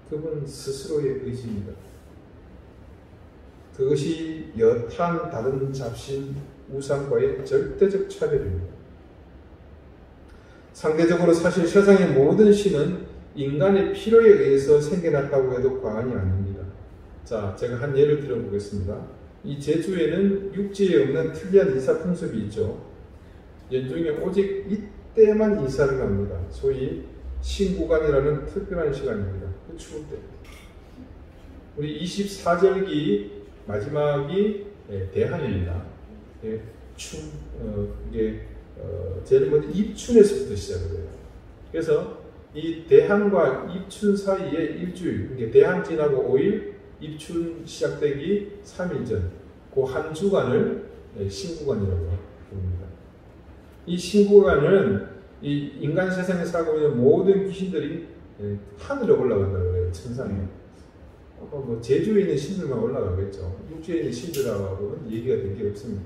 그분 스스로의 의지입니다. 그것이 여탄 다른 잡신 우상과의 절대적 차별입니다. 상대적으로 사실 세상의 모든 신은 인간의 필요에 의해서 생겨났다고 해도 과언이 아닙니다. 자, 제가 한 예를 들어보겠습니다. 이 제주에는 육지에 없는 특이한 이사 풍습이 있죠. 연중에 오직 이때만 이사를 합니다. 소위 신구간이라는 특별한 시간입니다. 그 추울 때. 우리 24절기 마지막이 대한입니다. 제일 먼저 입춘에서부터 시작을 해요. 그래서 이 대한과 입춘 사이에 일주일, 대한 지나고 5일, 입춘 시작되기 3일 전, 그 한 주간을 신구간이라고 부릅니다. 이 신구간은 이 인간 세상에 살고 있는 모든 귀신들이 하늘에 올라간다고 그래요. 천상에. 뭐 제주에 있는 신들만 올라가겠죠. 육지에 있는 신들하고는 얘기가 될 게 없습니다.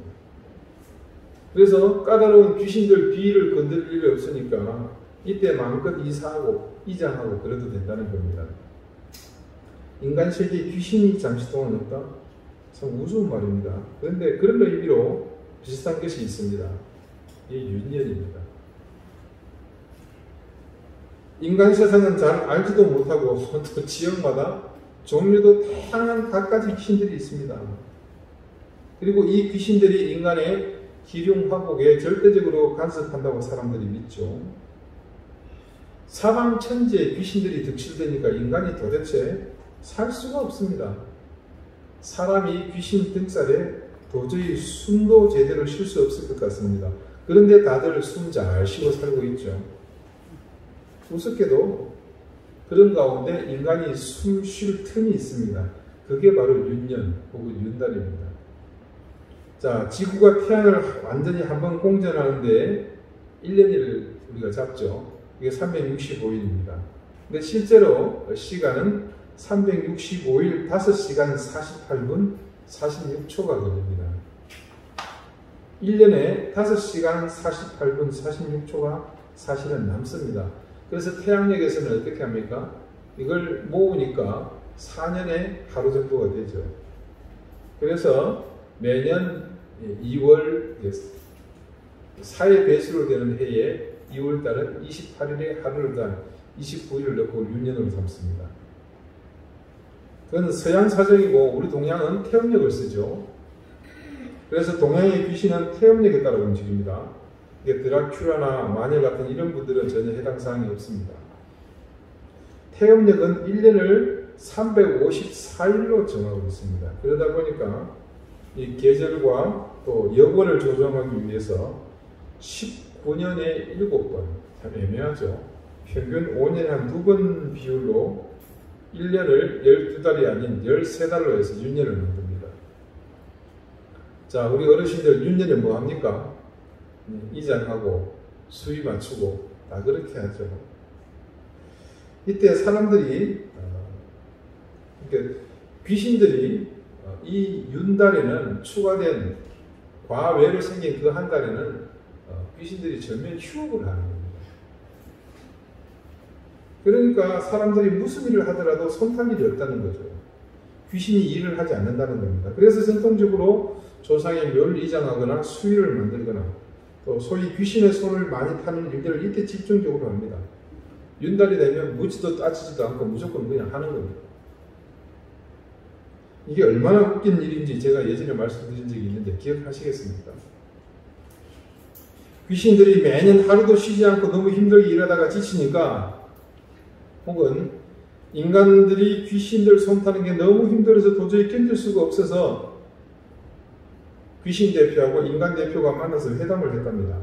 그래서 까다로운 귀신들 비위를 건드릴 일이 없으니까 이때 마음껏 이사하고 이장하고 그래도 된다는 겁니다. 인간 세계에 귀신이 잠시 동안 없다? 참 우스운 말입니다. 그런데 그런 의미로 비슷한 것이 있습니다. 이 윤년입니다. 인간 세상은 잘 알지도 못하고 또 지역마다 종류도 다양한 갖가지 귀신들이 있습니다. 그리고 이 귀신들이 인간의 기륭화복에 절대적으로 간섭한다고 사람들이 믿죠. 사방 천지에 귀신들이 득실되니까 인간이 도대체 살 수가 없습니다. 사람이 귀신 등살에 도저히 숨도 제대로 쉴 수 없을 것 같습니다. 그런데 다들 숨 잘 쉬고 살고 있죠. 우습게도 그런 가운데 인간이 숨 쉴 틈이 있습니다. 그게 바로 윤년 혹은 윤달입니다. 자, 지구가 태양을 완전히 한번 공전하는데 1년을 우리가 잡죠. 이게 365일입니다. 근데 실제로 시간은 365일 5시간 48분 46초가 걸립니다. 1년에 5시간 48분 46초가 사실은 남습니다. 그래서 태양력에서는 어떻게 합니까? 이걸 모으니까 4년에 하루 정도가 되죠. 그래서 매년 2월 4의 배수로 되는 해에 2월달은 28일에 하루를 단 29일을 넣고 윤년으로 삼습니다. 그건 서양 사정이고 우리 동양은 태음력을 쓰죠. 그래서 동양의 귀신은 태음력에 따라 움직입니다. 드라큘라나 마녀 같은 이런 분들은 전혀 해당 사항이 없습니다. 태음력은 1년을 354일로 정하고 있습니다. 그러다 보니까 이 계절과 또 여건을 조정하기 위해서 19년에 7번, 참 애매하죠. 평균 5년에 한 2번 비율로 1년을 12달이 아닌 13달로 해서 윤년을 만듭니다. 자, 우리 어르신들 윤년에 뭐 합니까? 이장하고 수위 맞추고 다 그렇게 하죠. 이때 사람들이 귀신들이 이 윤달에는 추가된 과외로 생긴 그 한 달에는 귀신들이 전면 휴업을 하는 겁니다. 그러니까 사람들이 무슨 일을 하더라도 손탈 일이 없다는 거죠. 귀신이 일을 하지 않는다는 겁니다. 그래서 전통적으로 조상의 묘를 이장하거나 수위를 만들거나 또 소위 귀신의 손을 많이 타는 일들을 이때 집중적으로 합니다. 윤달이 되면 묻지도 따지지도 않고 무조건 그냥 하는 겁니다. 이게 얼마나 웃긴 일인지 제가 예전에 말씀드린 적이 있는데 기억하시겠습니까? 귀신들이 매년 하루도 쉬지 않고 너무 힘들게 일하다가 지치니까 혹은 인간들이 귀신들 손 타는 게 너무 힘들어서 도저히 견딜 수가 없어서 귀신 대표하고 인간 대표가 만나서 회담을 했답니다.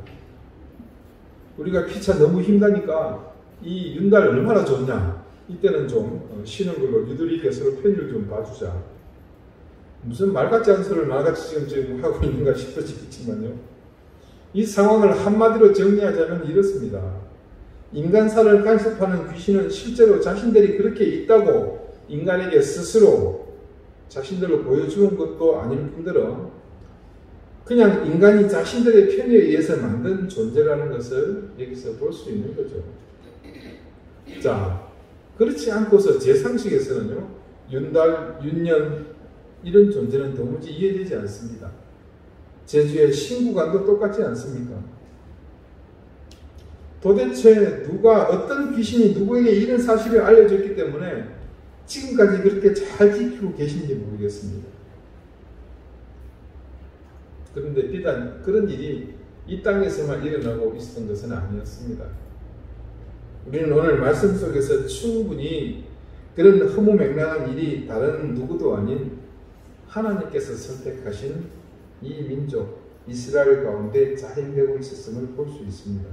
우리가 피차 너무 힘드니까 이 윤달 얼마나 좋냐? 이때는 좀 쉬는 걸로 유두리게 서로 편의를 좀 봐주자. 무슨 말 같지 않은 소리를 말같이 지금 하고 있는가 싶어지겠지만요. 이 상황을 한마디로 정리하자면 이렇습니다. 인간사를 간섭하는 귀신은 실제로 자신들이 그렇게 있다고 인간에게 스스로 자신들을 보여주는 것도 아닐 뿐더러 그냥 인간이 자신들의 편의에 의해서 만든 존재라는 것을 여기서 볼 수 있는 거죠. 자, 그렇지 않고서 제 상식에서는요, 윤달, 윤년 이런 존재는 도무지 이해되지 않습니다. 제주의 신구관도 똑같지 않습니까? 도대체 누가 어떤 귀신이 누구에게 이런 사실을 알려줬기 때문에 지금까지 그렇게 잘 지키고 계신지 모르겠습니다. 그런데 비단 그런 일이 이 땅에서만 일어나고 있었던 것은 아니었습니다. 우리는 오늘 말씀 속에서 충분히 그런 허무맹랑한 일이 다른 누구도 아닌 하나님께서 선택하신 이 민족 이스라엘 가운데 자행되고 있었음을 볼 수 있습니다.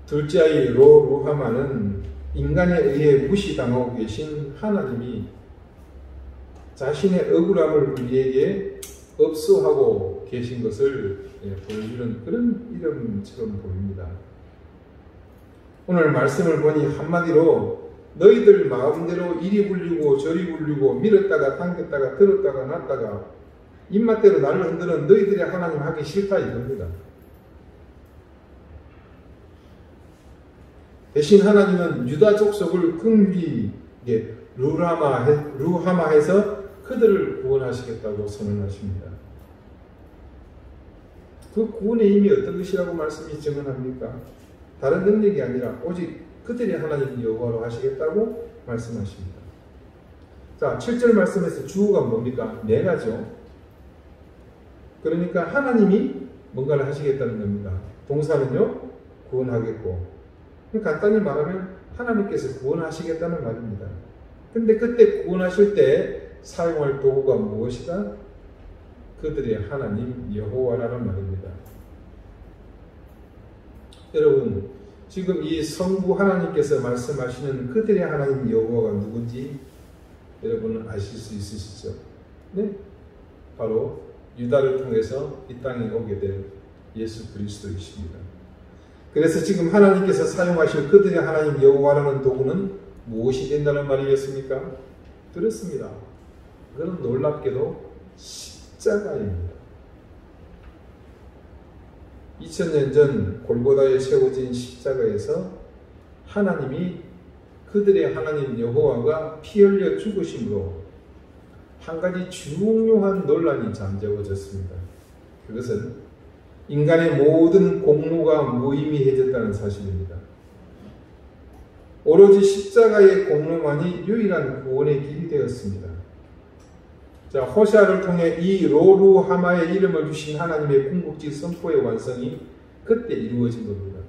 둘째 아이 로루하마는 인간에 의해 무시당하고 계신 하나님이 자신의 억울함을 우리에게 업소하고 계신 것을 보여주는 그런 이름처럼 보입니다. 오늘 말씀을 보니 한마디로 너희들 마음대로 이리 굴리고 저리 굴리고 밀었다가 당겼다가 들었다가 놨다가 입맛대로 나를 흔드는 너희들의 하나님 하기 싫다 이겁니다. 대신 하나님은 유다 족속을 긍휼히 루하마해서 그들을 구원하시겠다고 선언하십니다. 그 구원의 힘이 어떤 것이라고 말씀이 증언합니까? 다른 능력이 아니라 오직 그들의 하나님 여호와로 하시겠다고 말씀하십니다. 자, 7절 말씀에서 주어가 뭡니까? 내가죠. 그러니까 하나님이 뭔가를 하시겠다는 겁니다. 동사는요, 구원하겠고. 간단히 말하면 하나님께서 구원하시겠다는 말입니다. 근데 그때 구원하실 때 사용할 도구가 무엇이다? 그들의 하나님 여호와라는 말입니다. 여러분, 지금 이 성부 하나님께서 말씀하시는 그들의 하나님 여호와가 누군지 여러분은 아실 수 있으시죠? 네? 바로 유다를 통해서 이 땅에 오게 된 예수 그리스도이십니다. 그래서 지금 하나님께서 사용하실 그들의 하나님 여호와라는 도구는 무엇이 된다는 말이겠습니까? 그렇습니다. 그건 놀랍게도 십자가입니다. 2000년 전 골고다에 세워진 십자가에서 하나님이 그들의 하나님 여호와가 피 흘려 죽으심으로 한 가지 중요한 논란이 잠재워졌습니다. 그것은 인간의 모든 공로가 무의미해졌다는 사실입니다. 오로지 십자가의 공로만이 유일한 구원의 길이 되었습니다. 자, 호세아를 통해 이 로루하마의 이름을 주신 하나님의 궁극지 선포의 완성이 그때 이루어진 겁니다.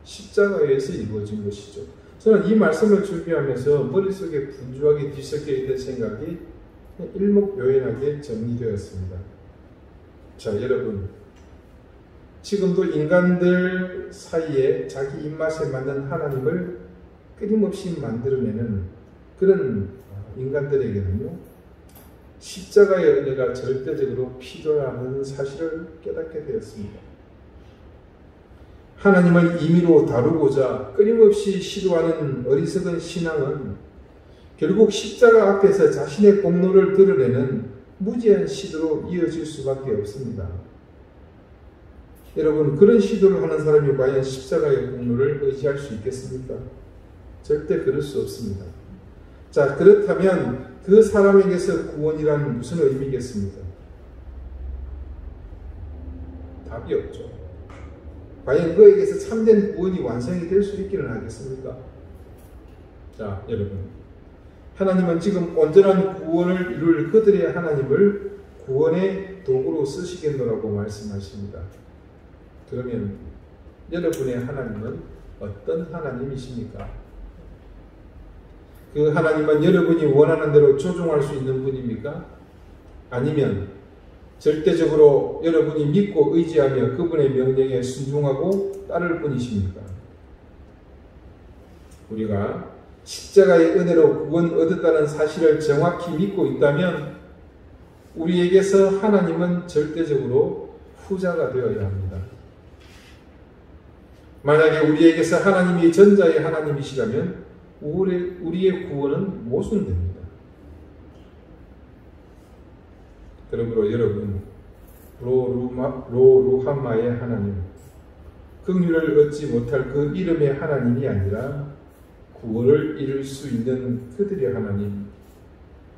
십자가에서 이루어진 것이죠. 저는 이 말씀을 준비하면서 머릿속에 분주하게 뒤섞여 있는 생각이 일목요연하게 정리되었습니다. 자, 여러분, 지금도 인간들 사이에 자기 입맛에 맞는 하나님을 끊임없이 만들어내는 그런 인간들에게는요, 십자가의 은혜가 절대적으로 필요하다는 사실을 깨닫게 되었습니다. 하나님을 임의로 다루고자 끊임없이 시도하는 어리석은 신앙은 결국 십자가 앞에서 자신의 공로를 드러내는 무지한 시도로 이어질 수밖에 없습니다. 여러분, 그런 시도를 하는 사람이 과연 십자가의 공로를 의지할 수 있겠습니까? 절대 그럴 수 없습니다. 자, 그렇다면 그 사람에게서 구원이란 무슨 의미겠습니까? 답이 없죠. 과연 그에게서 참된 구원이 완성이 될 수 있기는 하겠습니까? 자, 여러분, 하나님은 지금 온전한 구원을 이룰 그들의 하나님을 구원의 도구로 쓰시겠노라고 말씀하십니다. 그러면 여러분의 하나님은 어떤 하나님이십니까? 그 하나님은 여러분이 원하는 대로 조종할 수 있는 분입니까? 아니면 절대적으로 여러분이 믿고 의지하며 그분의 명령에 순종하고 따를 분이십니까? 우리가 십자가의 은혜로 구원 얻었다는 사실을 정확히 믿고 있다면 우리에게서 하나님은 절대적으로 후자가 되어야 합니다. 만약에 우리에게서 하나님이 전자의 하나님이시라면 우리의 구원은 모순됩니다. 그러므로 여러분, 로루하마의 하나님, 긍휼을 얻지 못할 그 이름의 하나님이 아니라 구원을 이룰 수 있는 그들의 하나님,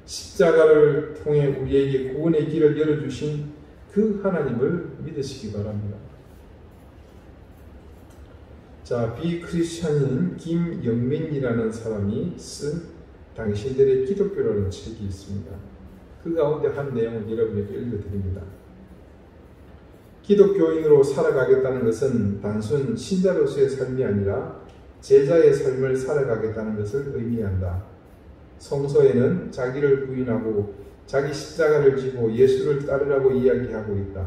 십자가를 통해 우리에게 구원의 길을 열어주신 그 하나님을 믿으시기 바랍니다. 자, 비크리스찬인 김영민이라는 사람이 쓴 당신들의 기독교라는 책이 있습니다. 그 가운데 한 내용을 여러분에게 읽어드립니다. 기독교인으로 살아가겠다는 것은 단순 신자로서의 삶이 아니라 제자의 삶을 살아가겠다는 것을 의미한다. 성서에는 자기를 부인하고 자기 십자가를 지고 예수를 따르라고 이야기하고 있다.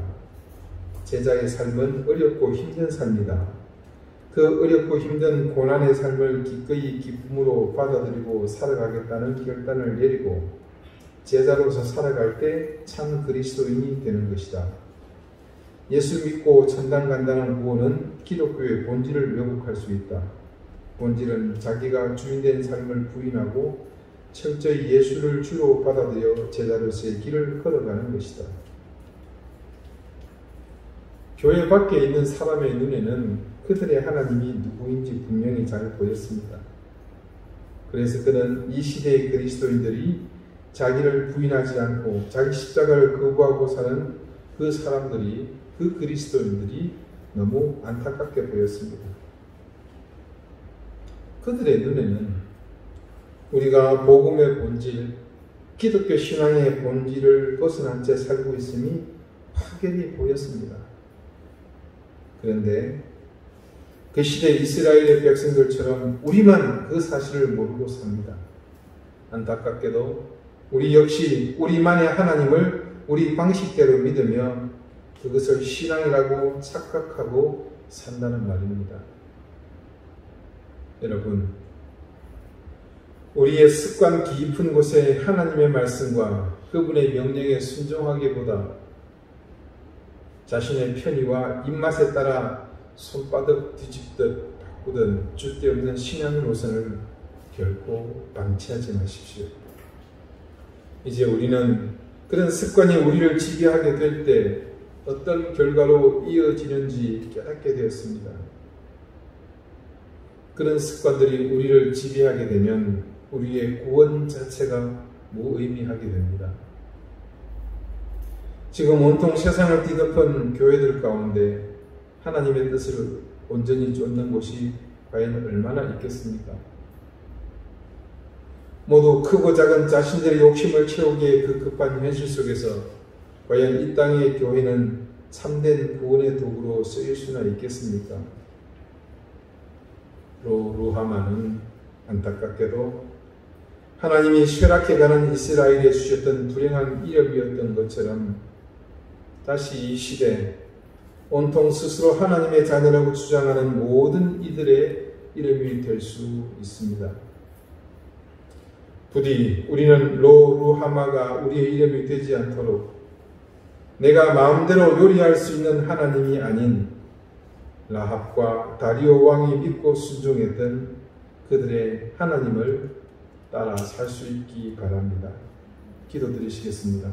제자의 삶은 어렵고 힘든 삶이다. 그 어렵고 힘든 고난의 삶을 기꺼이 기쁨으로 받아들이고 살아가겠다는 결단을 내리고 제자로서 살아갈 때 참 그리스도인이 되는 것이다. 예수 믿고 천당 간다는 구원은 기독교의 본질을 왜곡할 수 있다. 본질은 자기가 주인된 삶을 부인하고 철저히 예수를 주로 받아들여 제자로서의 길을 걸어가는 것이다. 교회 밖에 있는 사람의 눈에는 그들의 하나님이 누구인지 분명히 잘 보였습니다. 그래서 그는 이 시대의 그리스도인들이 자기를 부인하지 않고 자기 십자가를 거부하고 사는 그 사람들이, 그 그리스도인들이 너무 안타깝게 보였습니다. 그들의 눈에는 우리가 복음의 본질, 기독교 신앙의 본질을 벗어난 채 살고 있음이 확연히 보였습니다. 그런데 그 시대 이스라엘의 백성들처럼 우리만 그 사실을 모르고 삽니다. 안타깝게도 우리 역시 우리만의 하나님을 우리 방식대로 믿으며 그것을 신앙이라고 착각하고 산다는 말입니다. 여러분, 우리의 습관 깊은 곳에 하나님의 말씀과 그분의 명령에 순종하기보다 자신의 편의와 입맛에 따라 손바닥 뒤집듯 바꾸든 줏대없는 신앙의 노선을 결코 방치하지 마십시오. 이제 우리는 그런 습관이 우리를 지배하게 될 때 어떤 결과로 이어지는지 깨닫게 되었습니다. 그런 습관들이 우리를 지배하게 되면 우리의 구원 자체가 무의미하게 됩니다. 지금 온통 세상을 뒤덮은 교회들 가운데 하나님의 뜻을 온전히 쫓는 곳이 과연 얼마나 있겠습니까? 모두 크고 작은 자신들의 욕심을 채우기에 그 급한 현실 속에서 과연 이 땅의 교회는 참된 구원의 도구로 쓰일 수나 있겠습니까? 로루하마는 안타깝게도 하나님이 쇠락해가는 이스라엘에 주셨던 불행한 이름이었던 것처럼 다시 이 시대 온통 스스로 하나님의 자녀라고 주장하는 모든 이들의 이름이 될 수 있습니다. 부디 우리는 로루하마가 우리의 이름이 되지 않도록 내가 마음대로 요리할 수 있는 하나님이 아닌 라합과 다리오 왕이 믿고 순종했던 그들의 하나님을 따라 살 수 있기 바랍니다. 기도드리시겠습니다.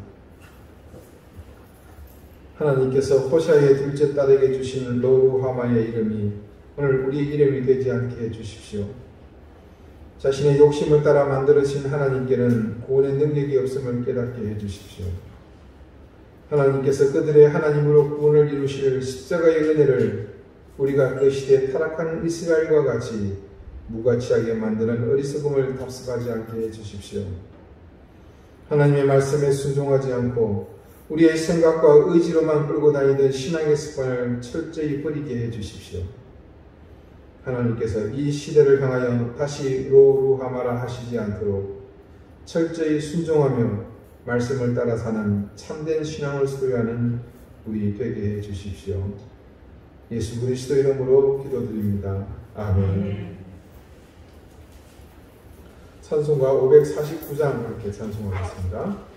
하나님께서 호샤의 둘째 딸에게 주시는 로루하마의 이름이 오늘 우리의 이름이 되지 않게 해주십시오. 자신의 욕심을 따라 만들으신 하나님께는 구원의 능력이 없음을 깨닫게 해주십시오. 하나님께서 그들의 하나님으로 구원을 이루실 십자가의 은혜를 우리가 그 시대에 타락하는 이스라엘과 같이 무가치하게 만드는 어리석음을 답습하지 않게 해주십시오. 하나님의 말씀에 순종하지 않고 우리의 생각과 의지로만 끌고 다니던 신앙의 습관을 철저히 버리게 해주십시오. 하나님께서 이 시대를 향하여 다시 로루하마라 하시지 않도록 철저히 순종하며 말씀을 따라 사는 참된 신앙을 소유하는 우리 되게 해주십시오. 예수 그리스도 이름으로 기도드립니다. 아멘. 찬송가 549장 함께 찬송하겠습니다.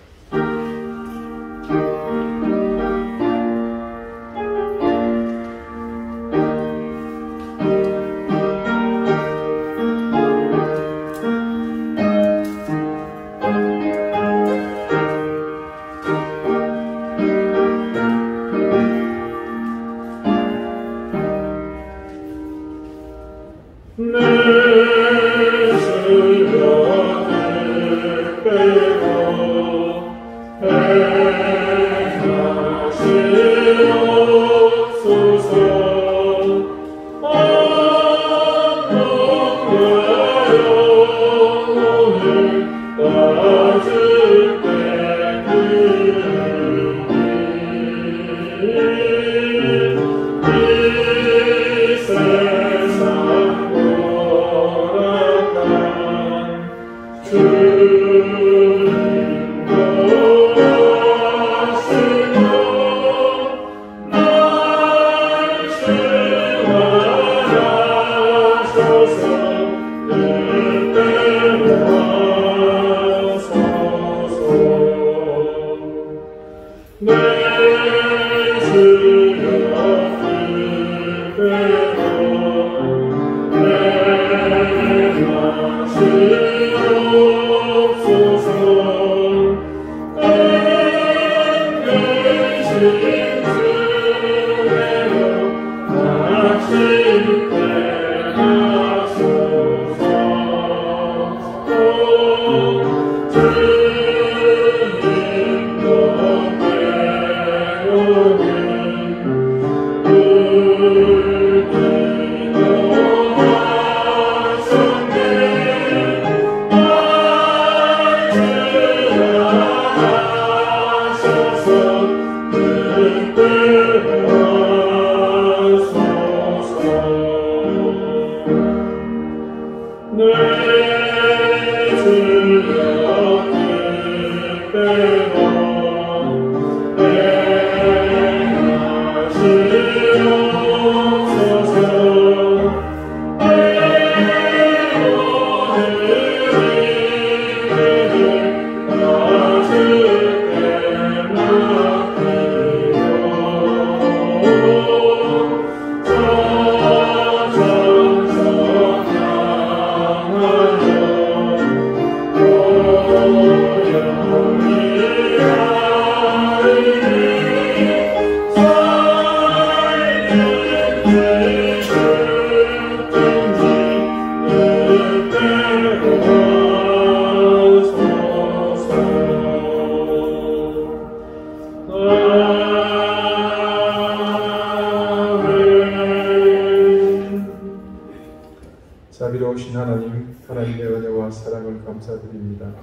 자비로우신 하나님, 하나님의 은혜와 사랑을 감사드립니다.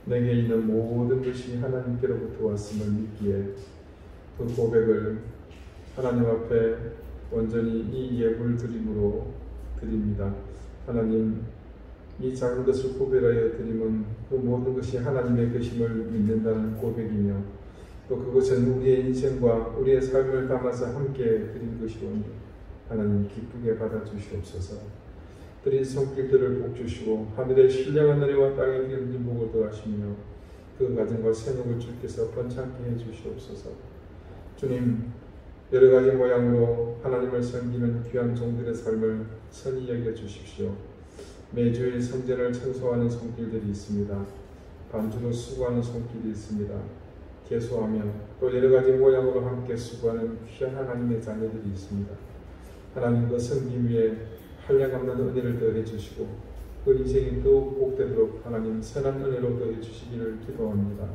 내게 있는 모든 것이 하나님께로부터 왔음을 믿기에 그 고백을 하나님 앞에 온전히 이 예물 드림으로 드립니다. 하나님, 이 작은 것을 구별하여 드림은 그 모든 것이 하나님의 것임을 믿는다는 고백이며 또 그것은 우리의 인생과 우리의 삶을 담아서 함께 드린 것이오니 하나님 기쁘게 받아주시옵소서. 드린 손길들을 복주시고 하늘의 신령한 은혜와 땅의 기름진 복을 더하시며 그 가정과 생육을 주께서 번창케 해주시옵소서. 주님, 여러가지 모양으로 하나님을 섬기는 귀한 종들의 삶을 선히 여겨주십시오. 매주일 성전을 청소하는 손길들이 있습니다. 반주로 수고하는 손길이 있습니다. 개수하며 또 여러가지 모양으로 함께 수고하는 귀한 하나님의 자녀들이 있습니다. 하나님 그 섬김 위에 한량없는 은혜를 더해 주시고 그 인생이 더욱 복되도록 하나님 선한 은혜로 더해 주시기를 기도합니다.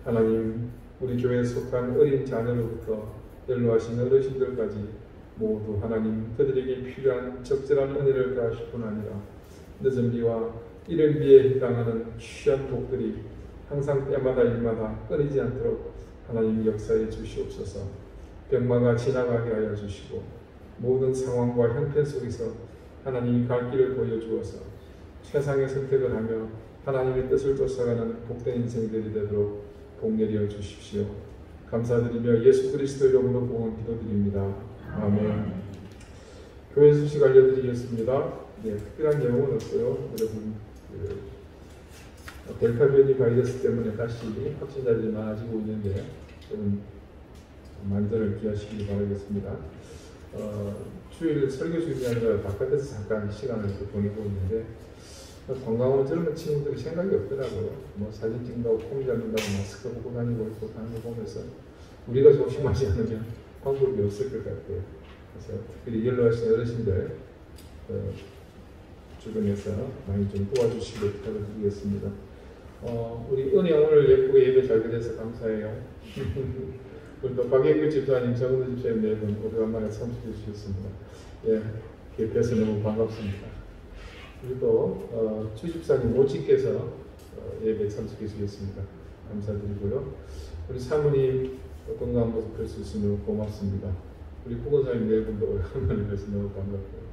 하나님, 우리 교회에 속한 어린 자녀로부터 연로하신 어르신들까지 모두 하나님 그들에게 필요한 적절한 은혜를 더하실 뿐 아니라 늦은 비와 이른 비에 해당하는 귀한 복들이 항상 때마다 일마다 끊이지 않도록 하나님 역사해 주시옵소서. 병마가 지나가게 하여 주시고 모든 상황과 형편 속에서 하나님이 갈 길을 보여주어서 최상의 선택을 하며 하나님의 뜻을 쫓아가는 복된 인생들이 되도록 복내려 주십시오. 감사드리며 예수 그리스도 이름으로 구원 기도드립니다. 아멘. 교회 소식 알려드리겠습니다. 특별한 내용은 없고요. 여러분 델타 변이 바이러스 때문에 다시 확진자들이 많아지고 있는데 좀 만전을 기하시길 바라겠습니다. 주일 설교 준비하느라 바깥에서 잠깐 시간을 보내고 있는데 관광오는 젊은 친구들이 생각이 없더라고요. 뭐 사진 찍는다고 폼 잡는다고 마스크 보고 다니고 있고 하는 거 보면서 우리가 조심하지 않으면 방법이 없을 것 같아요. 그래서 특별히 연로하신 어르신들 주변에서 많이 좀 도와주시길 부탁드리겠습니다. 우리 은혜 오늘 예쁘게 예배 잘 드려서 감사해요. 우리 또 박예규 집사님, 정은우 집사님 네 분 오래간만에 참석해 주셨습니다. 예, 뵙어서 너무 반갑습니다. 그리고 주 집사님 오직께서 예배 참석해 주셨습니다. 감사드리고요. 우리 사모님 건강한 모습 뵐 수 있으면 너무 고맙습니다. 우리 부건사님 네 분도 오래간만에 뵈서 너무 반갑고요.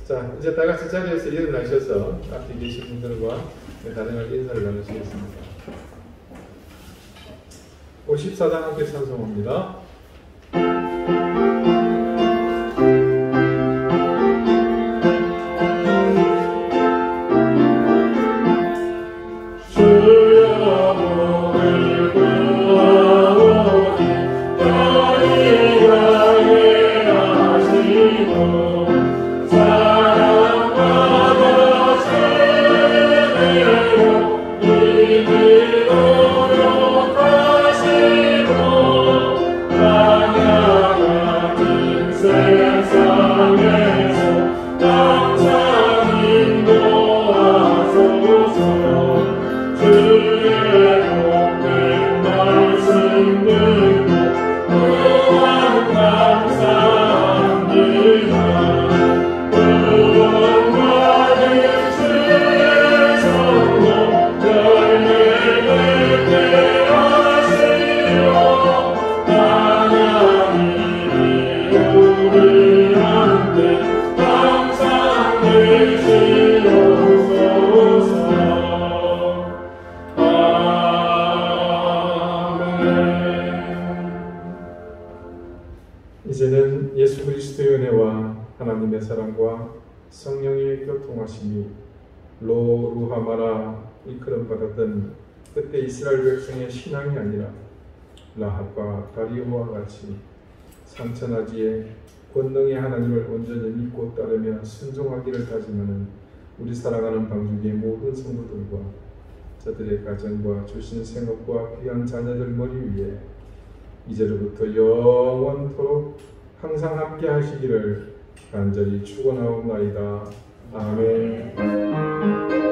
자, 이제 다 같이 자리에서 일어나셔서 앞에 계신 분들과 가정을 인사를 나누시겠습니다. 54장 함께 찬송합니다. 이제는 예수 그리스도의 은혜와 하나님의 사랑과 성령의 교통하심이 로루하마라 이끌음 받았던 그때 이스라엘 백성의 신앙이 아니라 라합과 다리오와 같이 상천하지에 권능의 하나님을 온전히 믿고 따르며 순종하기를 다짐하는 우리 사랑하는 방주교의 모든 성도들과 저들의 가정과 주신 생업과 귀한 자녀들 머리 위에 이제로부터 영원토록 항상 함께 하시기를 간절히 축원하옵나이다. 아멘.